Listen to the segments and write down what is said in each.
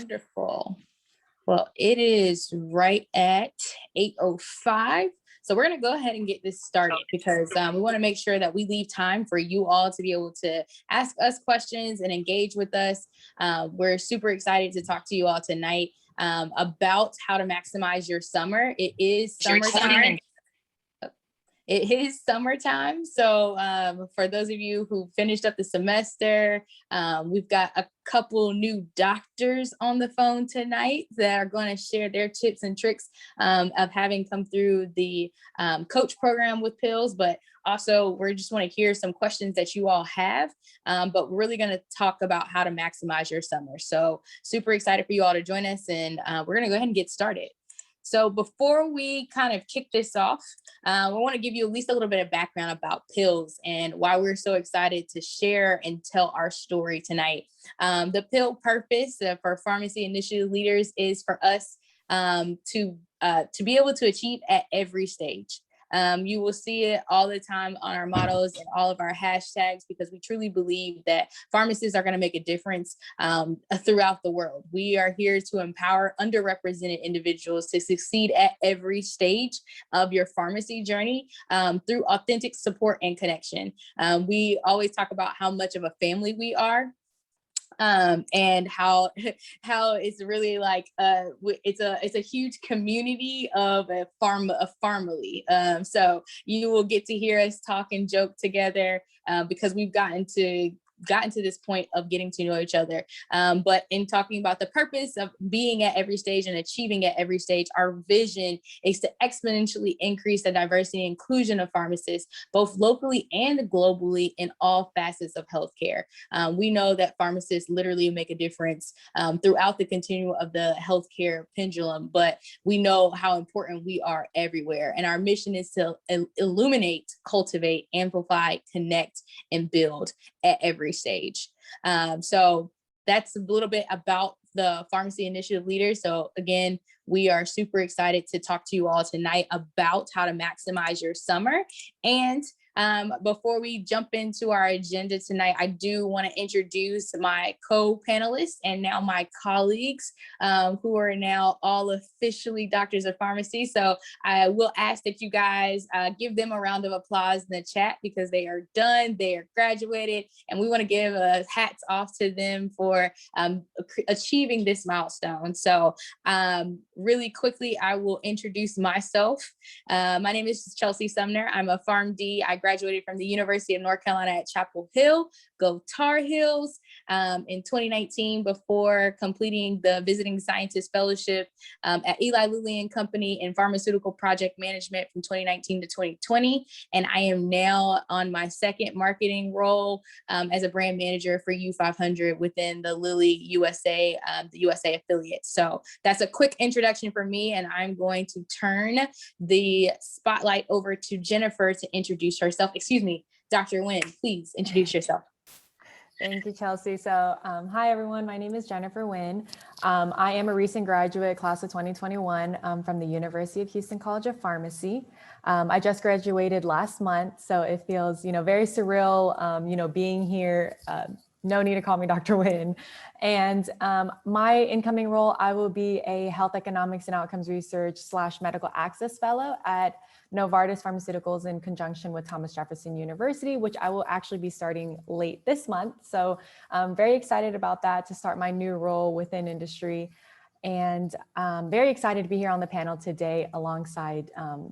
Wonderful. Well, it is right at 8:05. So we're going to go ahead and get this started because we want to make sure that we leave time for you all to be able to ask us questions and engage with us. We're super excited to talk to you all tonight about how to maximize your summer. It is summertime. It is summertime. So for those of you who finished up the semester, we've got a couple new doctors on the phone tonight that are going to share their tips and tricks of having come through the coach program with pills. But also, we just want to hear some questions that you all have, but we're really going to talk about how to maximize your summer. So super excited for you all to join us, and we're going to go ahead and get started. So before we kind of kick this off, I want to give you at least a little bit of background about pills and why we're so excited to share and tell our story tonight. The pill purpose for pharmacy initiative leaders is for us to be able to achieve at every stage. You will see it all the time on our mottos and all of our hashtags because we truly believe that pharmacists are going to make a difference throughout the world. We are here to empower underrepresented individuals to succeed at every stage of your pharmacy journey through authentic support and connection. We always talk about how much of a family we are. And how it's really like it's a huge community of a family. So you will get to hear us talk and joke together because we've gotten to this point of getting to know each other. But in talking about the purpose of being at every stage and achieving at every stage, our vision is to exponentially increase the diversity and inclusion of pharmacists, both locally and globally in all facets of healthcare. We know that pharmacists literally make a difference throughout the continuum of the healthcare pendulum, but we know how important we are everywhere. And our mission is to illuminate, cultivate, amplify, connect, and build at every stage. So that's a little bit about the pharmacy initiative leaders. So again, we are super excited to talk to you all tonight about how to maximize your summer. And before we jump into our agenda tonight, I do want to introduce my co-panelists and now my colleagues who are now all officially doctors of pharmacy. So I will ask that you guys give them a round of applause in the chat because they are done, they are graduated, and we want to give hats off to them for achieving this milestone. So really quickly, I will introduce myself. My name is Chelsea Sumner. I'm a PharmD. I graduated from the University of North Carolina at Chapel Hill, go Tar Heels, in 2019 before completing the Visiting Scientist Fellowship at Iyile Lilly and Company in Pharmaceutical Project Management from 2019 to 2020. And I am now on my second marketing role as a brand manager for U500 within the Lilly USA, the USA affiliate. So that's a quick introduction for me, and I'm going to turn the spotlight over to Jennifer to introduce herself. Excuse me, Dr. Nguyen, please introduce yourself. Thank you, Chelsea. So hi, everyone. My name is Jennifer Winn. I am a recent graduate, class of 2021, from the University of Houston College of Pharmacy. I just graduated last month, so it feels, very surreal, being here. No need to call me Dr. Winn. And my incoming role, I will be a health economics and outcomes research / medical access fellow at Novartis Pharmaceuticals in conjunction with Thomas Jefferson University, which I will actually be starting late this month. So I'm very excited about that, to start my new role within industry. And very excited to be here on the panel today alongside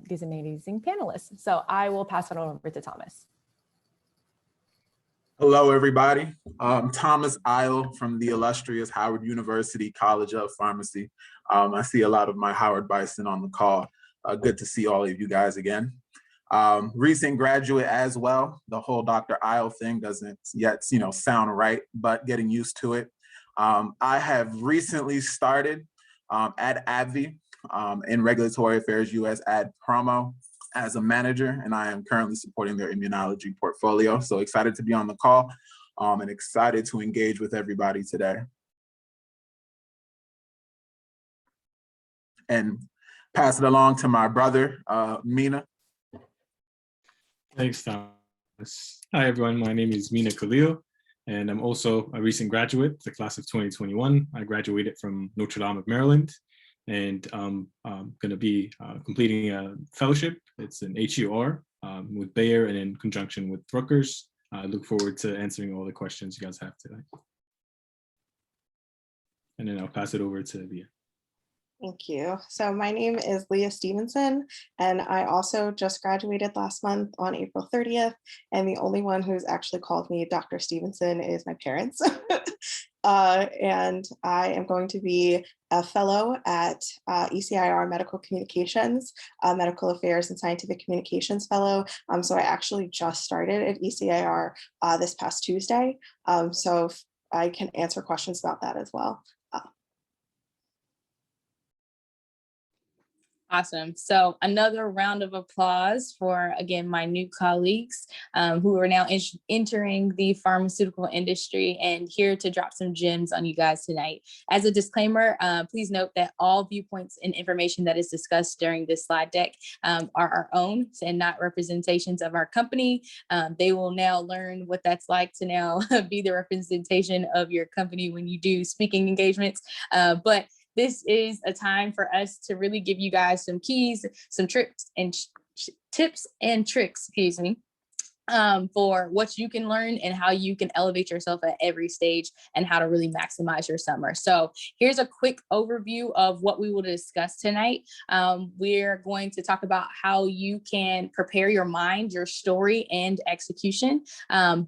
these amazing panelists. So I will pass it over to Thomas. Hello, everybody. I'm Thomas Iyile from the illustrious Howard University College of Pharmacy. I see a lot of my Howard Bison on the call. Good to see all of you guys again. Recent graduate as well. The whole Dr. Iyile thing doesn't yet, sound right, but getting used to it. I have recently started at AbbVie in Regulatory Affairs US at Pharma as a manager, and I am currently supporting their immunology portfolio. So excited to be on the call and excited to engage with everybody today. And pass it along to my brother, Mina. Thanks, Thomas. Hi, everyone. My name is Mina Khalil. And I'm also a recent graduate, the class of 2021. I graduated from Notre Dame of Maryland, and I'm going to be completing a fellowship. It's an HEOR with Bayer and in conjunction with Rutgers. I look forward to answering all the questions you guys have today. And then I'll pass it over to Leah. Thank you. So my name is Leah Stevenson, and I also just graduated last month on April 30th. And the only one who's actually called me Dr. Stevenson is my parents. And I am going to be a fellow at ECIR Medical Communications, Medical Affairs and Scientific Communications Fellow. So I actually just started at ECIR this past Tuesday. So I can answer questions about that as well. Awesome. So another round of applause for, again, my new colleagues who are now entering the pharmaceutical industry and here to drop some gems on you guys tonight. As a disclaimer, please note that all viewpoints and information that is discussed during this slide deck are our own and not representations of our company. They will now learn what that's like to now be the representation of your company when you do speaking engagements. But this is a time for us to really give you guys some keys, some tricks and tips and tricks, excuse me, for what you can learn and how you can elevate yourself at every stage and how to really maximize your summer. So here's a quick overview of what we will discuss tonight. We're going to talk about how you can prepare your mind, your story, and execution,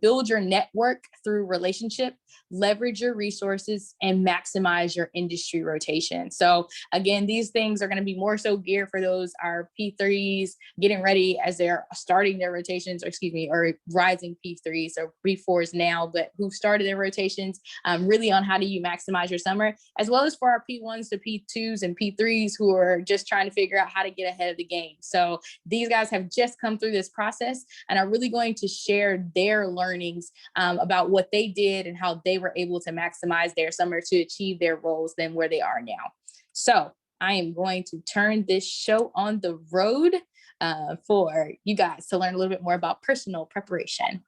build your network through relationship, leverage your resources, and maximize your industry rotation. So again, these things are going to be more so geared for those our P3s getting ready as they're starting their rotations, or excuse me, or rising P3s or P4s now, but who started their rotations, really on how do you maximize your summer, as well as for our P1s to P2s and P3s who are just trying to figure out how to get ahead of the game. So these guys have just come through this process and are really going to share their learnings about what they did and how they were able to maximize their summer to achieve their roles than where they are now. So I am going to turn this show on the road for you guys to learn a little bit more about personal preparation.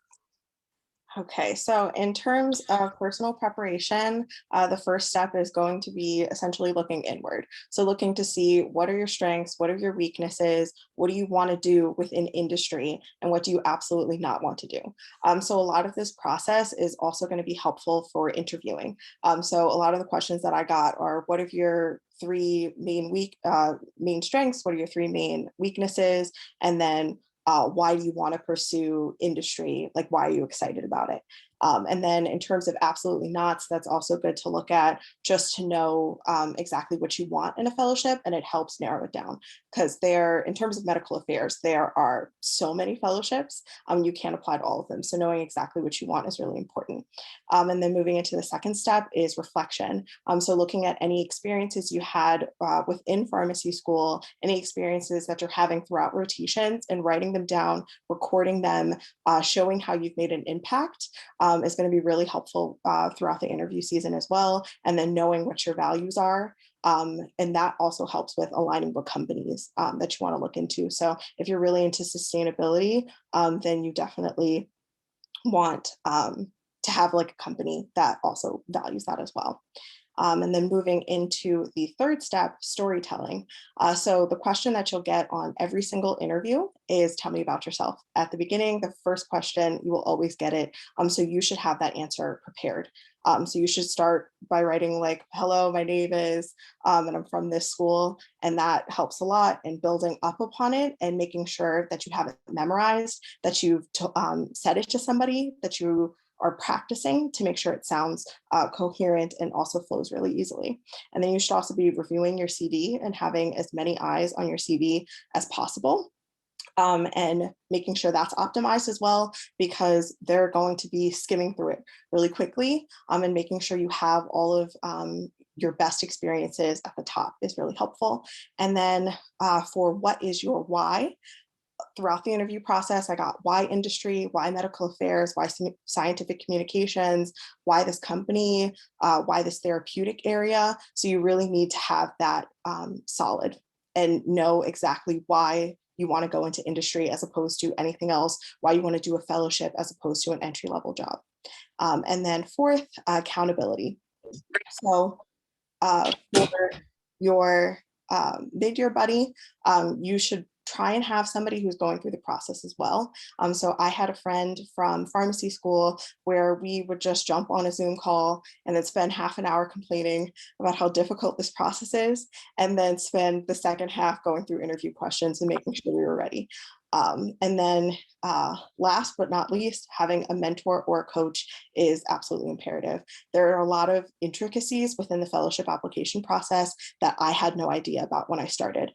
Okay, so in terms of personal preparation, the first step is going to be essentially looking inward. So looking to see what are your strengths, what are your weaknesses, what do you want to do within industry, and what do you absolutely not want to do. So a lot of this process is also going to be helpful for interviewing. So a lot of the questions that I got are, what are your three main strengths? What are your three main weaknesses? And then why do you want to pursue industry? Like, why are you excited about it? And then in terms of absolutely nots, that's also good to look at just to know exactly what you want in a fellowship, and it helps narrow it down because in terms of medical affairs, there are so many fellowships, you can't apply to all of them. So knowing exactly what you want is really important. And then moving into the second step is reflection. So looking at any experiences you had within pharmacy school, any experiences that you're having throughout rotations, and writing them down, recording them, showing how you've made an impact. Is going to be really helpful throughout the interview season as well. And then knowing what your values are. And that also helps with aligning with companies that you want to look into. So if you're really into sustainability, then you definitely want to have like a company that also values that as well. And then moving into the third step, storytelling. So the question that you'll get on every single interview is, tell me about yourself. At the beginning, the first question, you will always get it. So you should have that answer prepared. So you should start by writing like, hello, my name is, and I'm from this school. And that helps a lot in building up upon it and making sure that you have it memorized, that you've said it to somebody, that you are practicing to make sure it sounds coherent and also flows really easily. And then you should also be reviewing your CV and having as many eyes on your CV as possible. And making sure that's optimized as well, because they're going to be skimming through it really quickly, and making sure you have all of your best experiences at the top is really helpful. And then for what is your why? Throughout the interview process, I got why industry, why medical affairs, why scientific communications, why this company, why this therapeutic area. So you really need to have that solid and know exactly why you want to go into industry as opposed to anything else, why you want to do a fellowship as opposed to an entry-level job. And then fourth, accountability. So for your mid-year buddy, you should try and have somebody who's going through the process as well. So I had a friend from pharmacy school where we would just jump on a Zoom call and then spend half an hour complaining about how difficult this process is, and then spend the second half going through interview questions and making sure we were ready. And then last but not least, having a mentor or a coach is absolutely imperative. There are a lot of intricacies within the fellowship application process that I had no idea about when I started.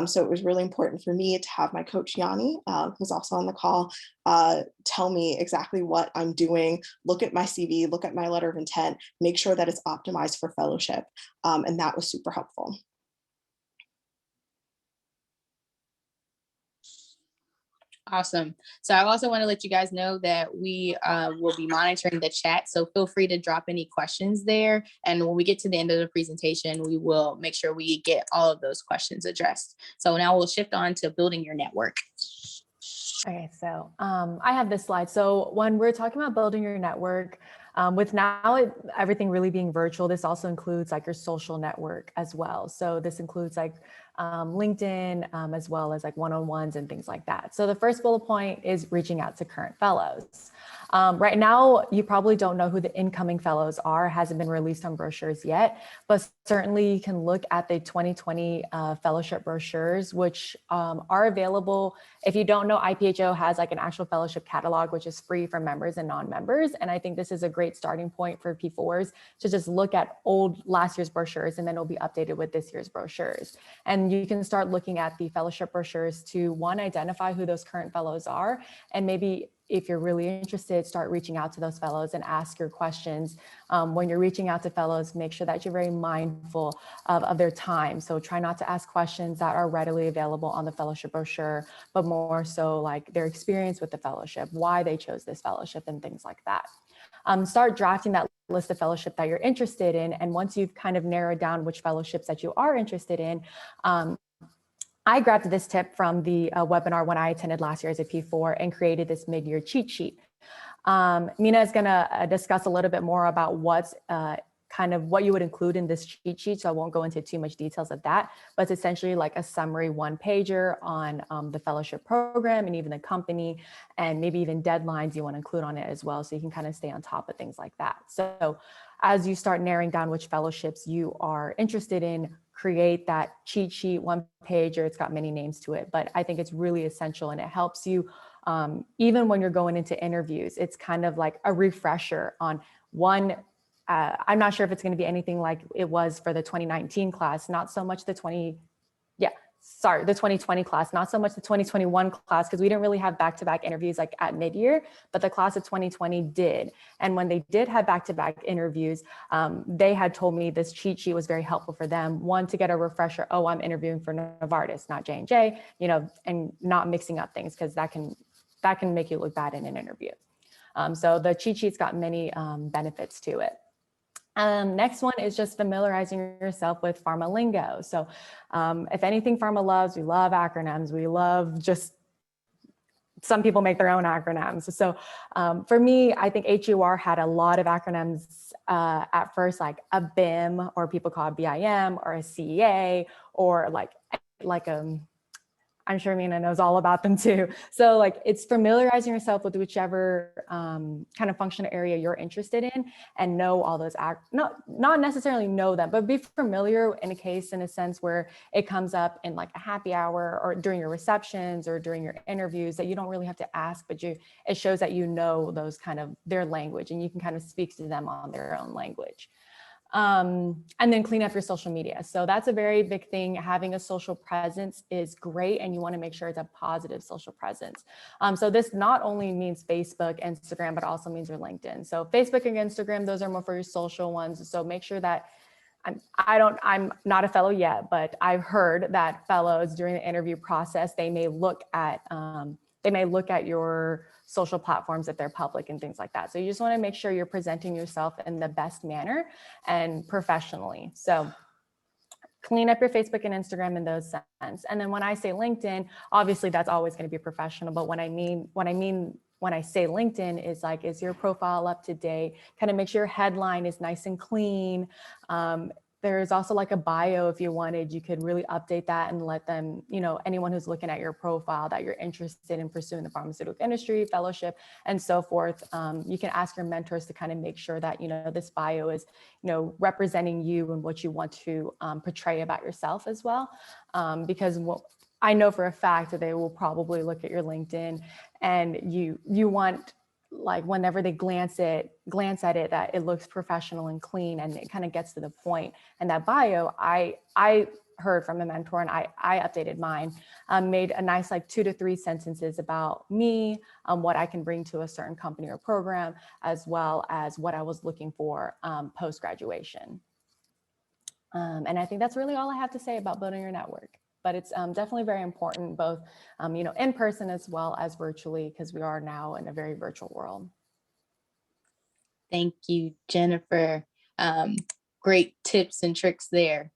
So it was really important for me to have my coach Yanni, who's also on the call, tell me exactly what I'm doing, look at my CV, look at my letter of intent, make sure that it's optimized for fellowship. And that was super helpful. Awesome. So I also want to let you guys know that we will be monitoring the chat. So feel free to drop any questions there. And when we get to the end of the presentation, we will make sure we get all of those questions addressed. So now we'll shift on to building your network. Okay, so I have this slide. So when we're talking about building your network, with now everything really being virtual, this also includes like your social network as well. So this includes like LinkedIn, as well as like one-on-ones and things like that. So the first bullet point is reaching out to current fellows. Right now, you probably don't know who the incoming fellows are, hasn't been released on brochures yet, but certainly you can look at the 2020 fellowship brochures, which are available. If you don't know, IPHO has like an actual fellowship catalog, which is free for members and non-members. And I think this is a great starting point for P4s to just look at last year's brochures, and then it'll be updated with this year's brochures. And you can start looking at the fellowship brochures to, one, identify who those current fellows are, and maybe if you're really interested, start reaching out to those fellows and ask your questions. When you're reaching out to fellows, make sure that you're very mindful of their time. So try not to ask questions that are readily available on the fellowship brochure, but more so like their experience with the fellowship, why they chose this fellowship, and things like that. Start drafting that list of fellowship that you're interested in. And once you've kind of narrowed down which fellowships that you are interested in, I grabbed this tip from the webinar when I attended last year as a P4 and created this mid-year cheat sheet. Mina is going to discuss a little bit more about what's kind of what you would include in this cheat sheet. So I won't go into too much details of that, but it's essentially like a summary one-pager on the fellowship program and even the company, and maybe even deadlines you want to include on it as well. So you can kind of stay on top of things like that. So as you start narrowing down which fellowships you are interested in, create that cheat sheet one-pager. It's got many names to it, but I think it's really essential, and it helps you even when you're going into interviews. It's kind of like a refresher on one. I'm not sure if it's going to be anything like it was for the 2019 class, not so much the 2020 class, not so much the 2021 class, because we didn't really have back-to-back interviews like at mid-year, but the class of 2020 did. And when they did have back-to-back interviews, they had told me this cheat sheet was very helpful for them. One, to get a refresher, oh, I'm interviewing for Novartis, not J&J, you know, and not mixing up things, because that can make you look bad in an interview. So the cheat sheet's got many benefits to it. Next one is just familiarizing yourself with pharma lingo. So if anything pharma loves, we love acronyms. We love just, some people make their own acronyms. So for me, I think HEOR had a lot of acronyms at first, like a BIM, or people call it BIM, or a CEA, or like I'm sure Mina knows all about them too. So like it's familiarizing yourself with whichever kind of functional area you're interested in, and know all those, not necessarily know them, but be familiar in a sense where it comes up in like a happy hour or during your receptions or during your interviews, that you don't really have to ask, but it shows that you know those kind of their language, and you can kind of speak to them on their own language. And then clean up your social media. So that's a very big thing. Having a social presence is great, and you want to make sure it's a positive social presence. So this not only means Facebook, Instagram, but also means your LinkedIn. So Facebook and Instagram, those are more for your social ones. So make sure that I'm not a fellow yet, but I've heard that fellows during the interview process, they may look at your social platforms if they're public and things like that. So you just want to make sure you're presenting yourself in the best manner and professionally. So clean up your Facebook and Instagram in those sense. And then when I say LinkedIn, obviously that's always going to be professional. But when I mean when I say LinkedIn is like, is your profile up to date? Kind of make sure your headline is nice and clean. There's also like a bio if you wanted, you could really update that and let them, you know, anyone who's looking at your profile that you're interested in pursuing the pharmaceutical industry, fellowship, and so forth. You can ask your mentors to kind of make sure that, you know, this bio is, you know, representing you and what you want to portray about yourself as well. Because I know for a fact that they will probably look at your LinkedIn and you want, like whenever they glance at it, that it looks professional and clean and it kind of gets to the point. And that bio, I heard from a mentor and I updated mine, made a nice like 2 to 3 sentences about me, what I can bring to a certain company or program, as well as what I was looking for post-graduation. And I think that's really all I have to say about building your network. But it's definitely very important, both you know, in person as well as virtually, because we are now in a very virtual world. Thank you, Jennifer. Great tips and tricks there.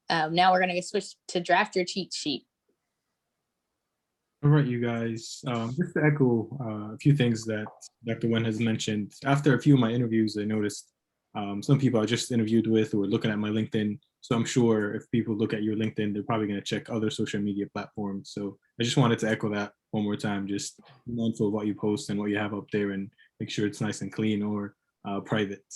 Now we're going to switch to draft your cheat sheet. All right, you guys, just to echo a few things that Dr. Winn has mentioned. After a few of my interviews, I noticed some people I just interviewed with who were looking at my LinkedIn. So I'm sure if people look at your LinkedIn, they're probably going to check other social media platforms. So I just wanted to echo that one more time, just be mindful of what you post and what you have up there and make sure it's nice and clean or private.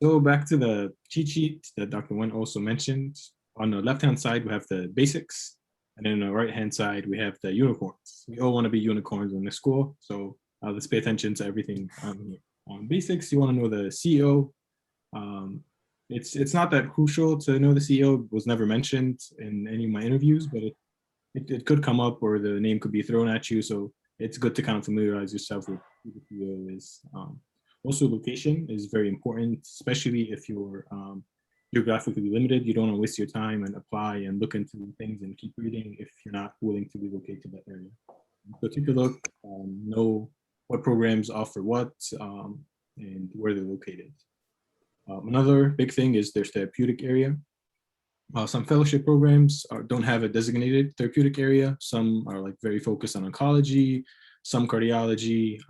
So back to the cheat sheet that Dr. Winn also mentioned. On the left-hand side, we have the basics. And then on the right-hand side, we have the unicorns. We all want to be unicorns in this school. So let's pay attention to everything here. On basics, you want to know the CEO. It's not that crucial to know the CEO. It was never mentioned in any of my interviews, but it could come up or the name could be thrown at you. So it's good to kind of familiarize yourself with who the CEO is. Also, location is very important, especially if you're geographically limited. You don't want to waste your time and apply and look into things and keep reading if you're not willing to relocate to that area. So take a look, know what programs offer what, and where they're located. Another big thing is their therapeutic area. Some fellowship programs don't have a designated therapeutic area. Some are like very focused on oncology, some cardiology,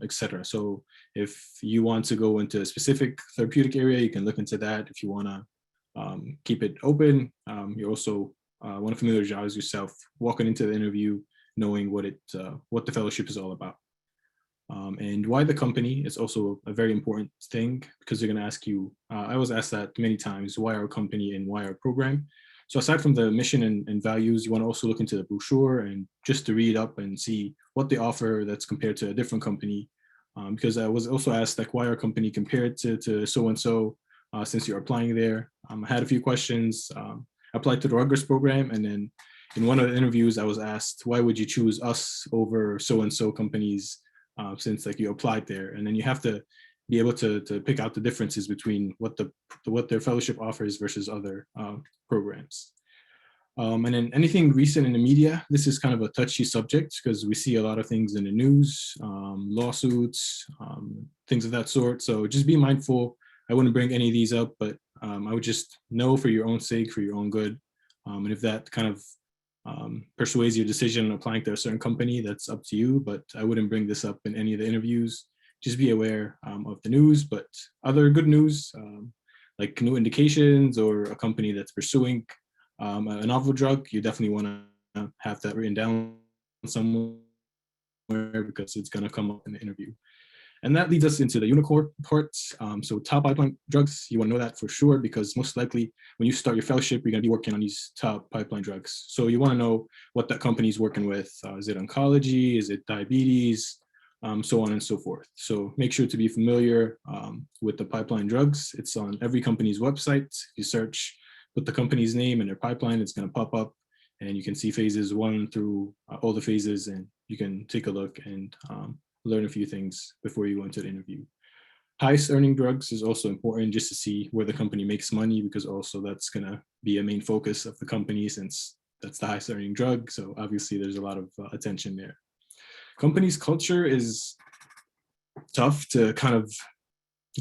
etc. So if you want to go into a specific therapeutic area, you can look into that. If you want to keep it open, you also want to familiarize yourself walking into the interview, knowing what the fellowship is all about. And why the company is also a very important thing, because they're going to ask you, I was asked that many times, why our company and why our program? So aside from the mission and values, you want to also look into the brochure and just to read up and see what they offer that's compared to a different company. Because I was also asked, like, why our company compared to so-and-so since you're applying there. I had a few questions. I applied to the Rutgers program, and then in one of the interviews, I was asked, why would you choose us over so-and-so companies since like you applied there? And then you have to be able to pick out the differences between what their fellowship offers versus other programs. And then anything recent in the media, this is kind of a touchy subject because we see a lot of things in the news, lawsuits, things of that sort. So just be mindful. I wouldn't bring any of these up, but I would just know for your own sake, for your own good. And if that kind of persuades your decision on applying to a certain company, that's up to you, but I wouldn't bring this up in any of the interviews. Just be aware of the news, but other good news, like new indications or a company that's pursuing a novel drug, you definitely want to have that written down somewhere because it's going to come up in the interview. And that leads us into the unicorn part. So top pipeline drugs, you want to know that for sure, because most likely when you start your fellowship, you're going to be working on these top pipeline drugs. So you want to know what that company is working with. Is it oncology? Is it diabetes? So on and so forth. So make sure to be familiar with the pipeline drugs. It's on every company's website. If you search, put the company's name and their pipeline, it's going to pop up and you can see phases 1 through all the phases, and you can take a look and learn a few things before you go into the interview. Highest earning drugs is also important just to see where the company makes money, because also that's going to be a main focus of the company since that's the highest earning drug. So obviously there's a lot of attention there. Company's culture is tough to kind of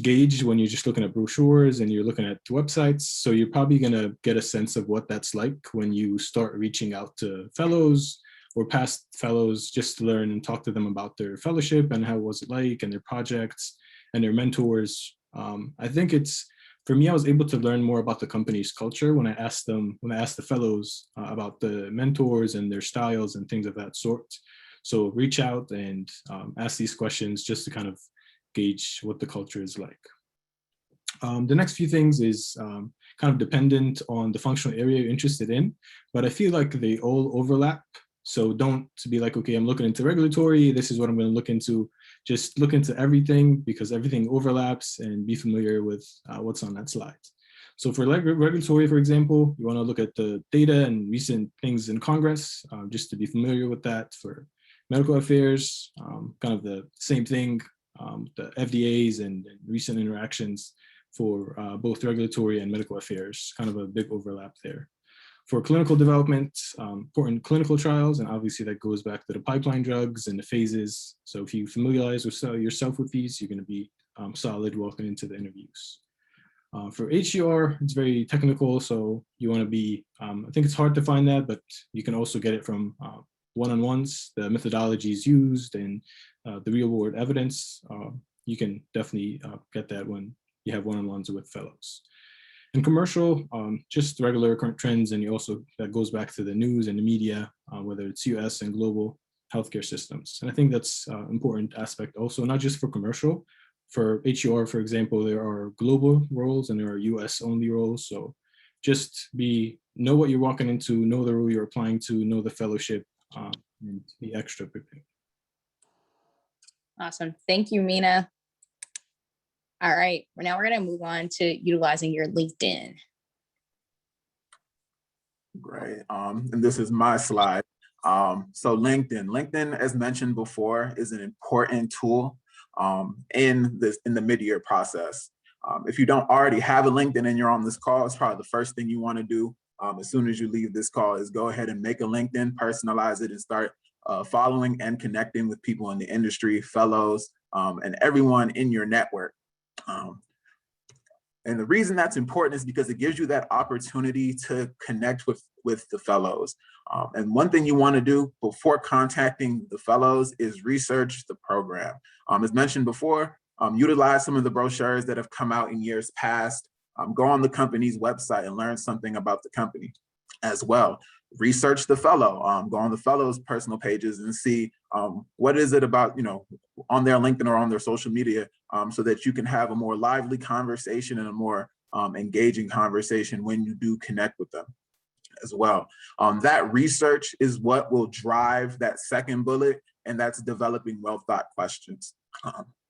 gauge when you're just looking at brochures and you're looking at websites. So you're probably going to get a sense of what that's like when you start reaching out to fellows or past fellows just to learn and talk to them about their fellowship and how was it like and their projects and their mentors. I think for me, I was able to learn more about the company's culture when I asked the fellows about the mentors and their styles and things of that sort. So reach out and ask these questions just to kind of gauge what the culture is like. The next few things is kind of dependent on the functional area you're interested in, but I feel like they all overlap. So don't be like, okay, I'm looking into regulatory, this is what I'm going to look into. Just look into everything because everything overlaps, and be familiar with what's on that slide. So for regulatory, for example, you want to look at the data and recent things in Congress, just to be familiar with that. For medical affairs, kind of the same thing, the FDAs and recent interactions for both regulatory and medical affairs, kind of a big overlap there. For clinical development, important clinical trials, and obviously that goes back to the pipeline drugs and the phases. So if you familiarize yourself with these, you're going to be solid walking into the interviews. For HEOR, it's very technical, so you want to be, I think it's hard to find that, but you can also get it from one-on-ones, the methodologies used, and the real-world evidence. You can definitely get that when you have one-on-ones with fellows. In commercial, just regular current trends, and that goes back to the news and the media, whether it's US and global healthcare systems. And I think that's an important aspect also, not just for commercial. For HEOR, for example, there are global roles and there are US only roles. So just know what you're walking into, know the role you're applying to, know the fellowship, and be extra prepared. Awesome. Thank you, Mina. All right, now we're going to move on to utilizing your LinkedIn. Great. And this is my slide. So LinkedIn, as mentioned before, is an important tool in the midyear process. If you don't already have a LinkedIn and you're on this call, it's probably the first thing you want to do as soon as you leave this call is go ahead and make a LinkedIn, personalize it, and start following and connecting with people in the industry, fellows, and everyone in your network. And the reason that's important is because it gives you that opportunity to connect with the fellows. And one thing you want to do before contacting the fellows is research the program. As mentioned before, utilize some of the brochures that have come out in years past. Go on the company's website and learn something about the company as well. Research the fellow, go on the fellow's personal pages and see what is it about, on their LinkedIn or on their social media, so that you can have a more lively conversation and a more engaging conversation when you do connect with them as well. That research is what will drive that second bullet, and that's developing well thought questions.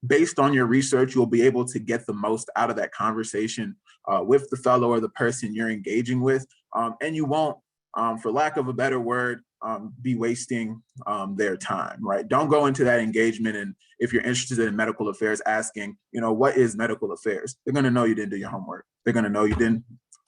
Based on your research, you'll be able to get the most out of that conversation with the fellow or the person you're engaging with, and you won't, for lack of a better word, be wasting their time, right? Don't go into that engagement, and if you're interested in medical affairs, asking, what is medical affairs? They're going to know you didn't do your homework. They're going to know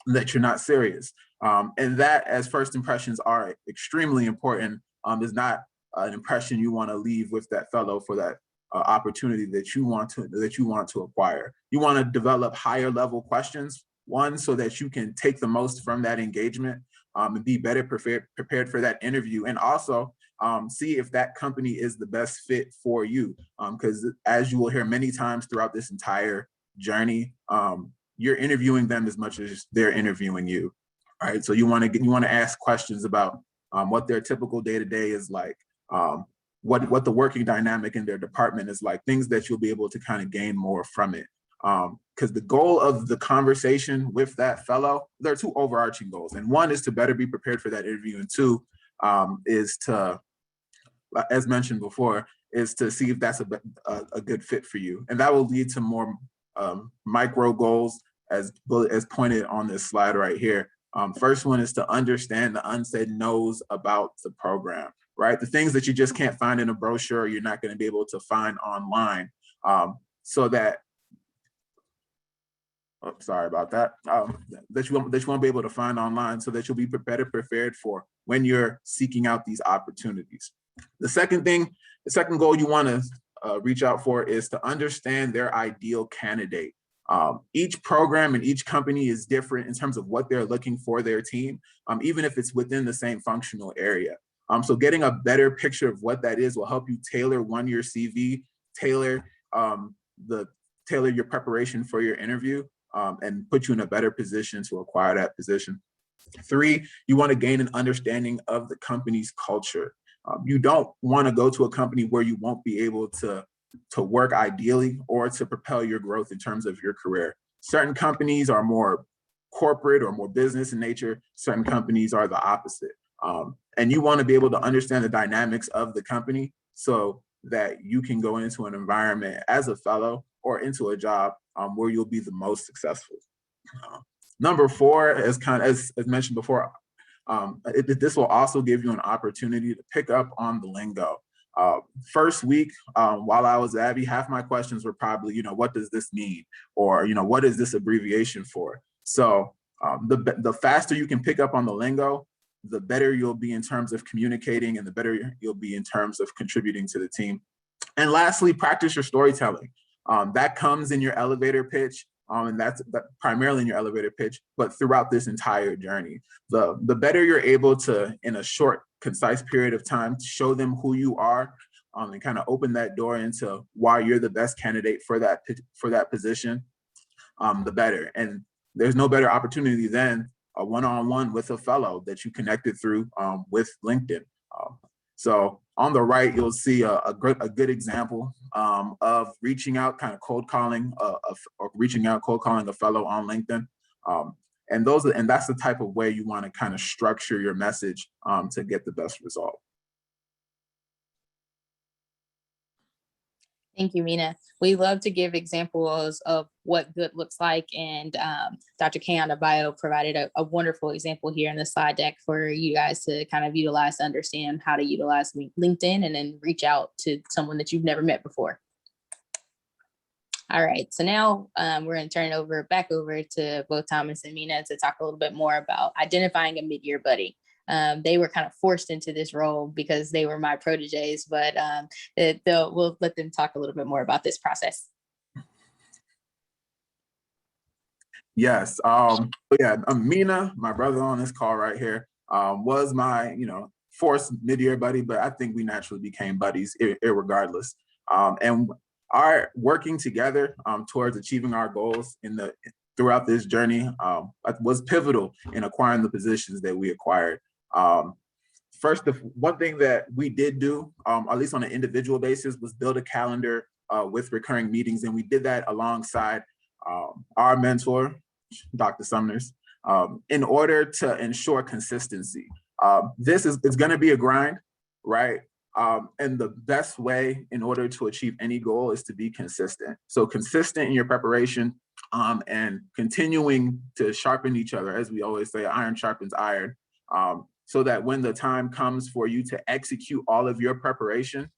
that you're not serious. And that, as first impressions are extremely important, is not an impression you want to leave with that fellow for that opportunity that you want to acquire. You want to develop higher level questions, one, so that you can take the most from that engagement, and be better prepared for that interview, and also see if that company is the best fit for you. Because as you will hear many times throughout this entire journey, you're interviewing them as much as they're interviewing you. All right, so you want to ask questions about what their typical day-to-day is like, what the working dynamic in their department is like, things that you'll be able to kind of gain more from it. Because the goal of the conversation with that fellow, there are two overarching goals. And one is to better be prepared for that interview. And two is to, as mentioned before, is to see if that's a good fit for you. And that will lead to more micro goals as pointed on this slide right here. First one is to understand the unsaid no's about the program, right? The things that you just can't find in a brochure, you're not going to be able to find online, so that, sorry about that, that you won't be able to find online, so that you'll be better prepared for when you're seeking out these opportunities. The second goal you want to reach out for is to understand their ideal candidate. Each program and each company is different in terms of what they're looking for their team, even if it's within the same functional area. So getting a better picture of what that is will help you tailor your CV, tailor your preparation for your interview, and put you in a better position to acquire that position. 3, you want to gain an understanding of the company's culture. You don't want to go to a company where you won't be able to work ideally or to propel your growth in terms of your career. Certain companies are more corporate or more business in nature. Certain companies are the opposite. And you want to be able to understand the dynamics of the company so that you can go into an environment as a fellow or into a job where you'll be the most successful. Number 4, as mentioned before, this will also give you an opportunity to pick up on the lingo. First week, while I was at AbbVie, half my questions were probably, what does this mean? Or, what is this abbreviation for? So the faster you can pick up on the lingo, the better you'll be in terms of communicating and the better you'll be in terms of contributing to the team. And lastly, practice your storytelling. That comes in your elevator pitch. And that's primarily in your elevator pitch, but throughout this entire journey. The better you're able to, in a short, concise period of time, show them who you are, and kind of open that door into why you're the best candidate for that position, the better. And there's no better opportunity than a one-on-one with a fellow that you connected through with LinkedIn. So on the right, you'll see a good example of reaching out, kind of cold calling a fellow on LinkedIn. And that's the type of way you want to kind of structure your message to get the best result. Thank you, Mina. We love to give examples of what good looks like, and Dr. K on the bio provided a wonderful example here in the slide deck for you guys to kind of utilize to understand how to utilize LinkedIn and then reach out to someone that you've never met before. All right, so now we're going to turn it back over to both Thomas and Mina to talk a little bit more about identifying a mid-year buddy. They were kind of forced into this role because they were my proteges, but we'll let them talk a little bit more about this process. Yes. Mina, my brother on this call right here, was my, forced mid-year buddy, but I think we naturally became buddies irregardless. And our working together towards achieving our goals throughout this journey was pivotal in acquiring the positions that we acquired. First, one thing that we did do, at least on an individual basis, was build a calendar with recurring meetings. And we did that alongside our mentor, Dr. Sumner, in order to ensure consistency. This is going to be a grind, right? And the best way in order to achieve any goal is to be consistent. So consistent in your preparation and continuing to sharpen each other. As we always say, iron sharpens iron. So that when the time comes for you to execute all of your preparation,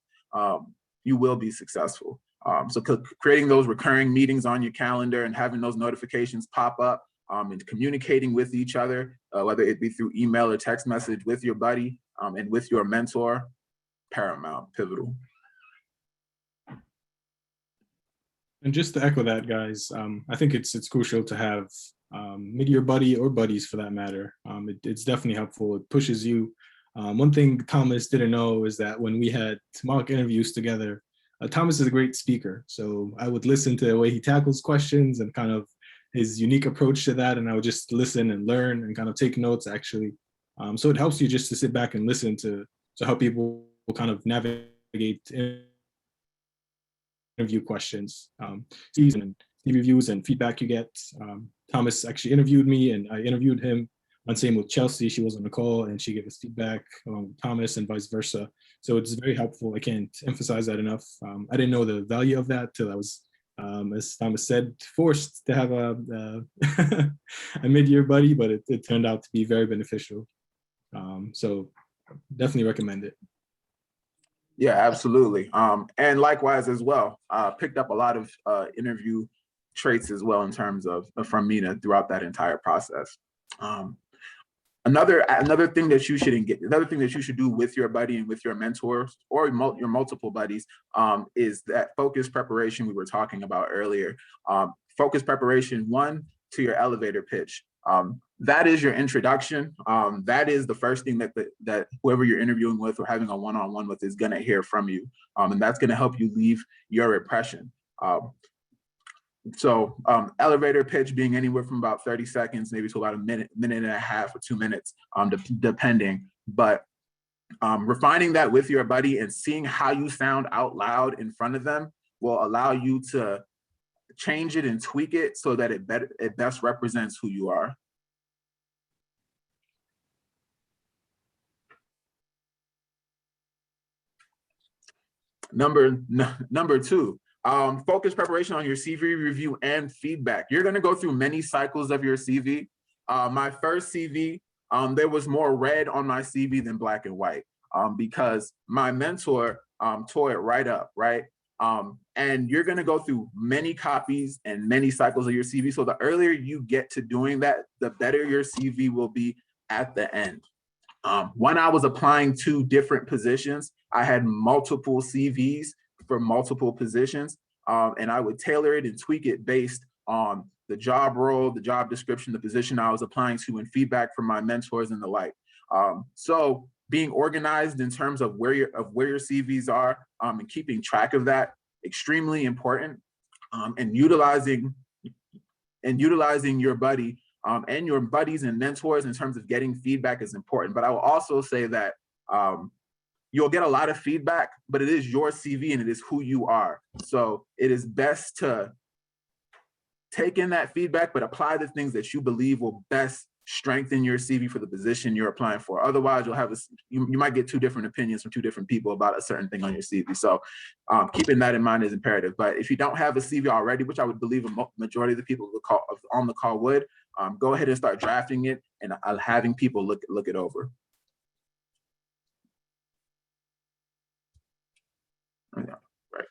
you will be successful. So creating those recurring meetings on your calendar and having those notifications pop up and communicating with each other, whether it be through email or text message with your buddy and with your mentor, paramount, pivotal. And just to echo that, guys, I think it's crucial to have mid-year buddy or buddies for that matter. It's definitely helpful. It pushes you. One thing Thomas didn't know is that when we had mock interviews together, Thomas is a great speaker. So I would listen to the way he tackles questions and kind of his unique approach to that. And I would just listen and learn and kind of take notes actually. So it helps you just to sit back and listen to how people kind of navigate interview questions, and reviews and feedback you get. Thomas actually interviewed me and I interviewed him. And same with Chelsea, she was on the call and she gave us feedback along with Thomas and vice versa. So it's very helpful. I can't emphasize that enough. I didn't know the value of that till I was, as Thomas said, forced to have a mid-year buddy, but it turned out to be very beneficial. So definitely recommend it. Yeah, absolutely. And likewise as well, picked up a lot of interview traits as well in terms of from Mina throughout that entire process. Another thing that you should do with your buddy and with your mentors or your multiple buddies is that focus preparation we were talking about earlier. Focus preparation, 1, to your elevator pitch. That is your introduction. That is the first thing that whoever you're interviewing with or having a one-on-one with is gonna hear from you. And that's gonna help you leave your impression. So elevator pitch being anywhere from about 30 seconds, maybe to about a minute and a half or 2 minutes, depending. But refining that with your buddy and seeing how you sound out loud in front of them will allow you to change it and tweak it so that it best represents who you are. Number two, focus preparation on your CV review and feedback. You're gonna go through many cycles of your CV. My first CV, there was more red on my CV than black and white because my mentor tore it right up, right? And you're gonna go through many copies and many cycles of your CV. So the earlier you get to doing that, the better your CV will be at the end. When I was applying to different positions, I had multiple CVs for multiple positions, and I would tailor it and tweak it based on the job role, the job description, the position I was applying to, and feedback from my mentors and the like. So being organized in terms of where your CVs are and keeping track of that, extremely important, and utilizing your buddy and your buddies and mentors in terms of getting feedback is important. But I will also say that you'll get a lot of feedback, but it is your CV and it is who you are. So it is best to take in that feedback, but apply the things that you believe will best strengthen your CV for the position you're applying for. Otherwise, you'll have you might get two different opinions from two different people about a certain thing on your CV. So keeping that in mind is imperative. But if you don't have a CV already, which I would believe a majority of the people on the call would, go ahead and start drafting it and having people look it over. Right.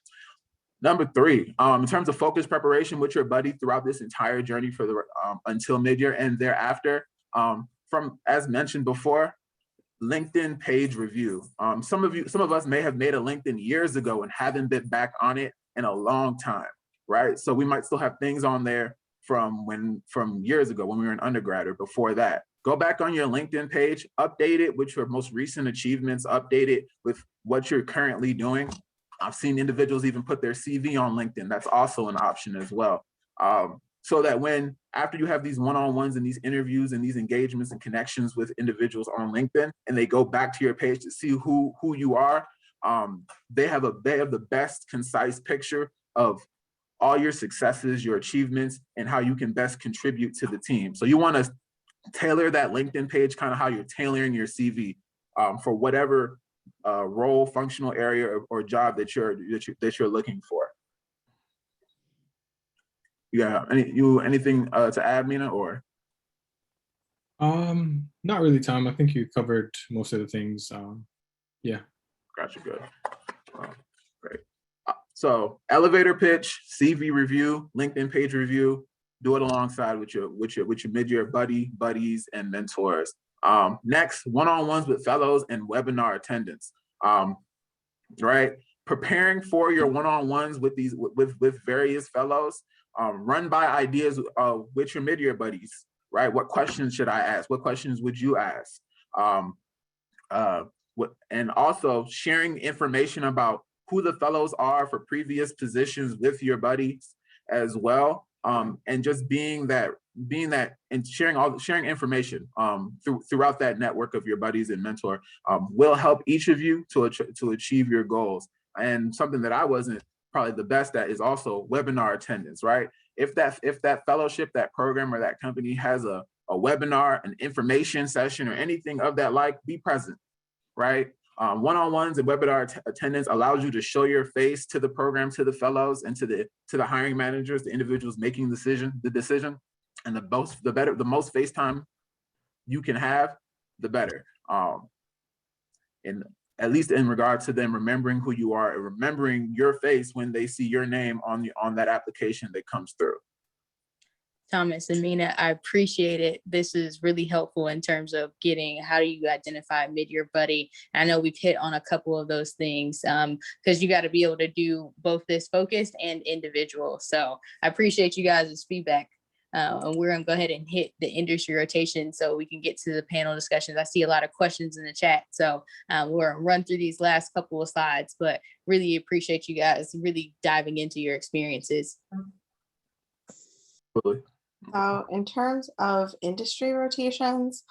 Number three, in terms of focus preparation with your buddy throughout this entire journey for the until midyear and thereafter, from as mentioned before, LinkedIn page review. Some of us may have made a LinkedIn years ago and haven't been back on it in a long time, right? So we might still have things on there from years ago when we were an undergrad or before that. Go back on your LinkedIn page, update it with your most recent achievements, update it with what you're currently doing. I've seen individuals even put their CV on LinkedIn. That's also an option as well. So that after you have these one-on-ones and these interviews and these engagements and connections with individuals on LinkedIn, and they go back to your page to see who you are, they have the best concise picture of all your successes, your achievements, and how you can best contribute to the team. So you want to tailor that LinkedIn page kind of how you're tailoring your CV for whatever role, functional area, or job that you're looking for. Yeah, anything to add, Mina, or? Not really, Tom. I think you covered most of the things. Yeah. Gotcha, good. Great. So elevator pitch, CV review, LinkedIn page review. Do it alongside with your midyear buddies and mentors. Next, one-on-ones with fellows and webinar attendants. Right, preparing for your one-on-ones with various fellows. Run by ideas with your midyear buddies. Right, what questions should I ask? What questions would you ask? And also sharing information about who the fellows are for previous positions with your buddies as well. And just being that and sharing information throughout that network of your buddies and mentor will help each of you to achieve your goals. And something that I wasn't probably the best at is also webinar attendance, right? If that fellowship, that program, or that company has a webinar, an information session, or anything of that like, be present, right? One-on-ones and webinar attendance allows you to show your face to the program, to the fellows, and to the hiring managers, the individuals making the decision. And the most face time you can have, the better. And at least in regard to them remembering who you are and remembering your face when they see your name on that application that comes through. Thomas and Mina, I appreciate it. This is really helpful in terms of getting how do you identify midyear buddy. I know we've hit on a couple of those things because you got to be able to do both this focused and individual. So I appreciate you guys' feedback. And we're going to go ahead and hit the industry rotation so we can get to the panel discussions. I see a lot of questions in the chat. So we're going to run through these last couple of slides, but really appreciate you guys really diving into your experiences. So in terms of industry rotations,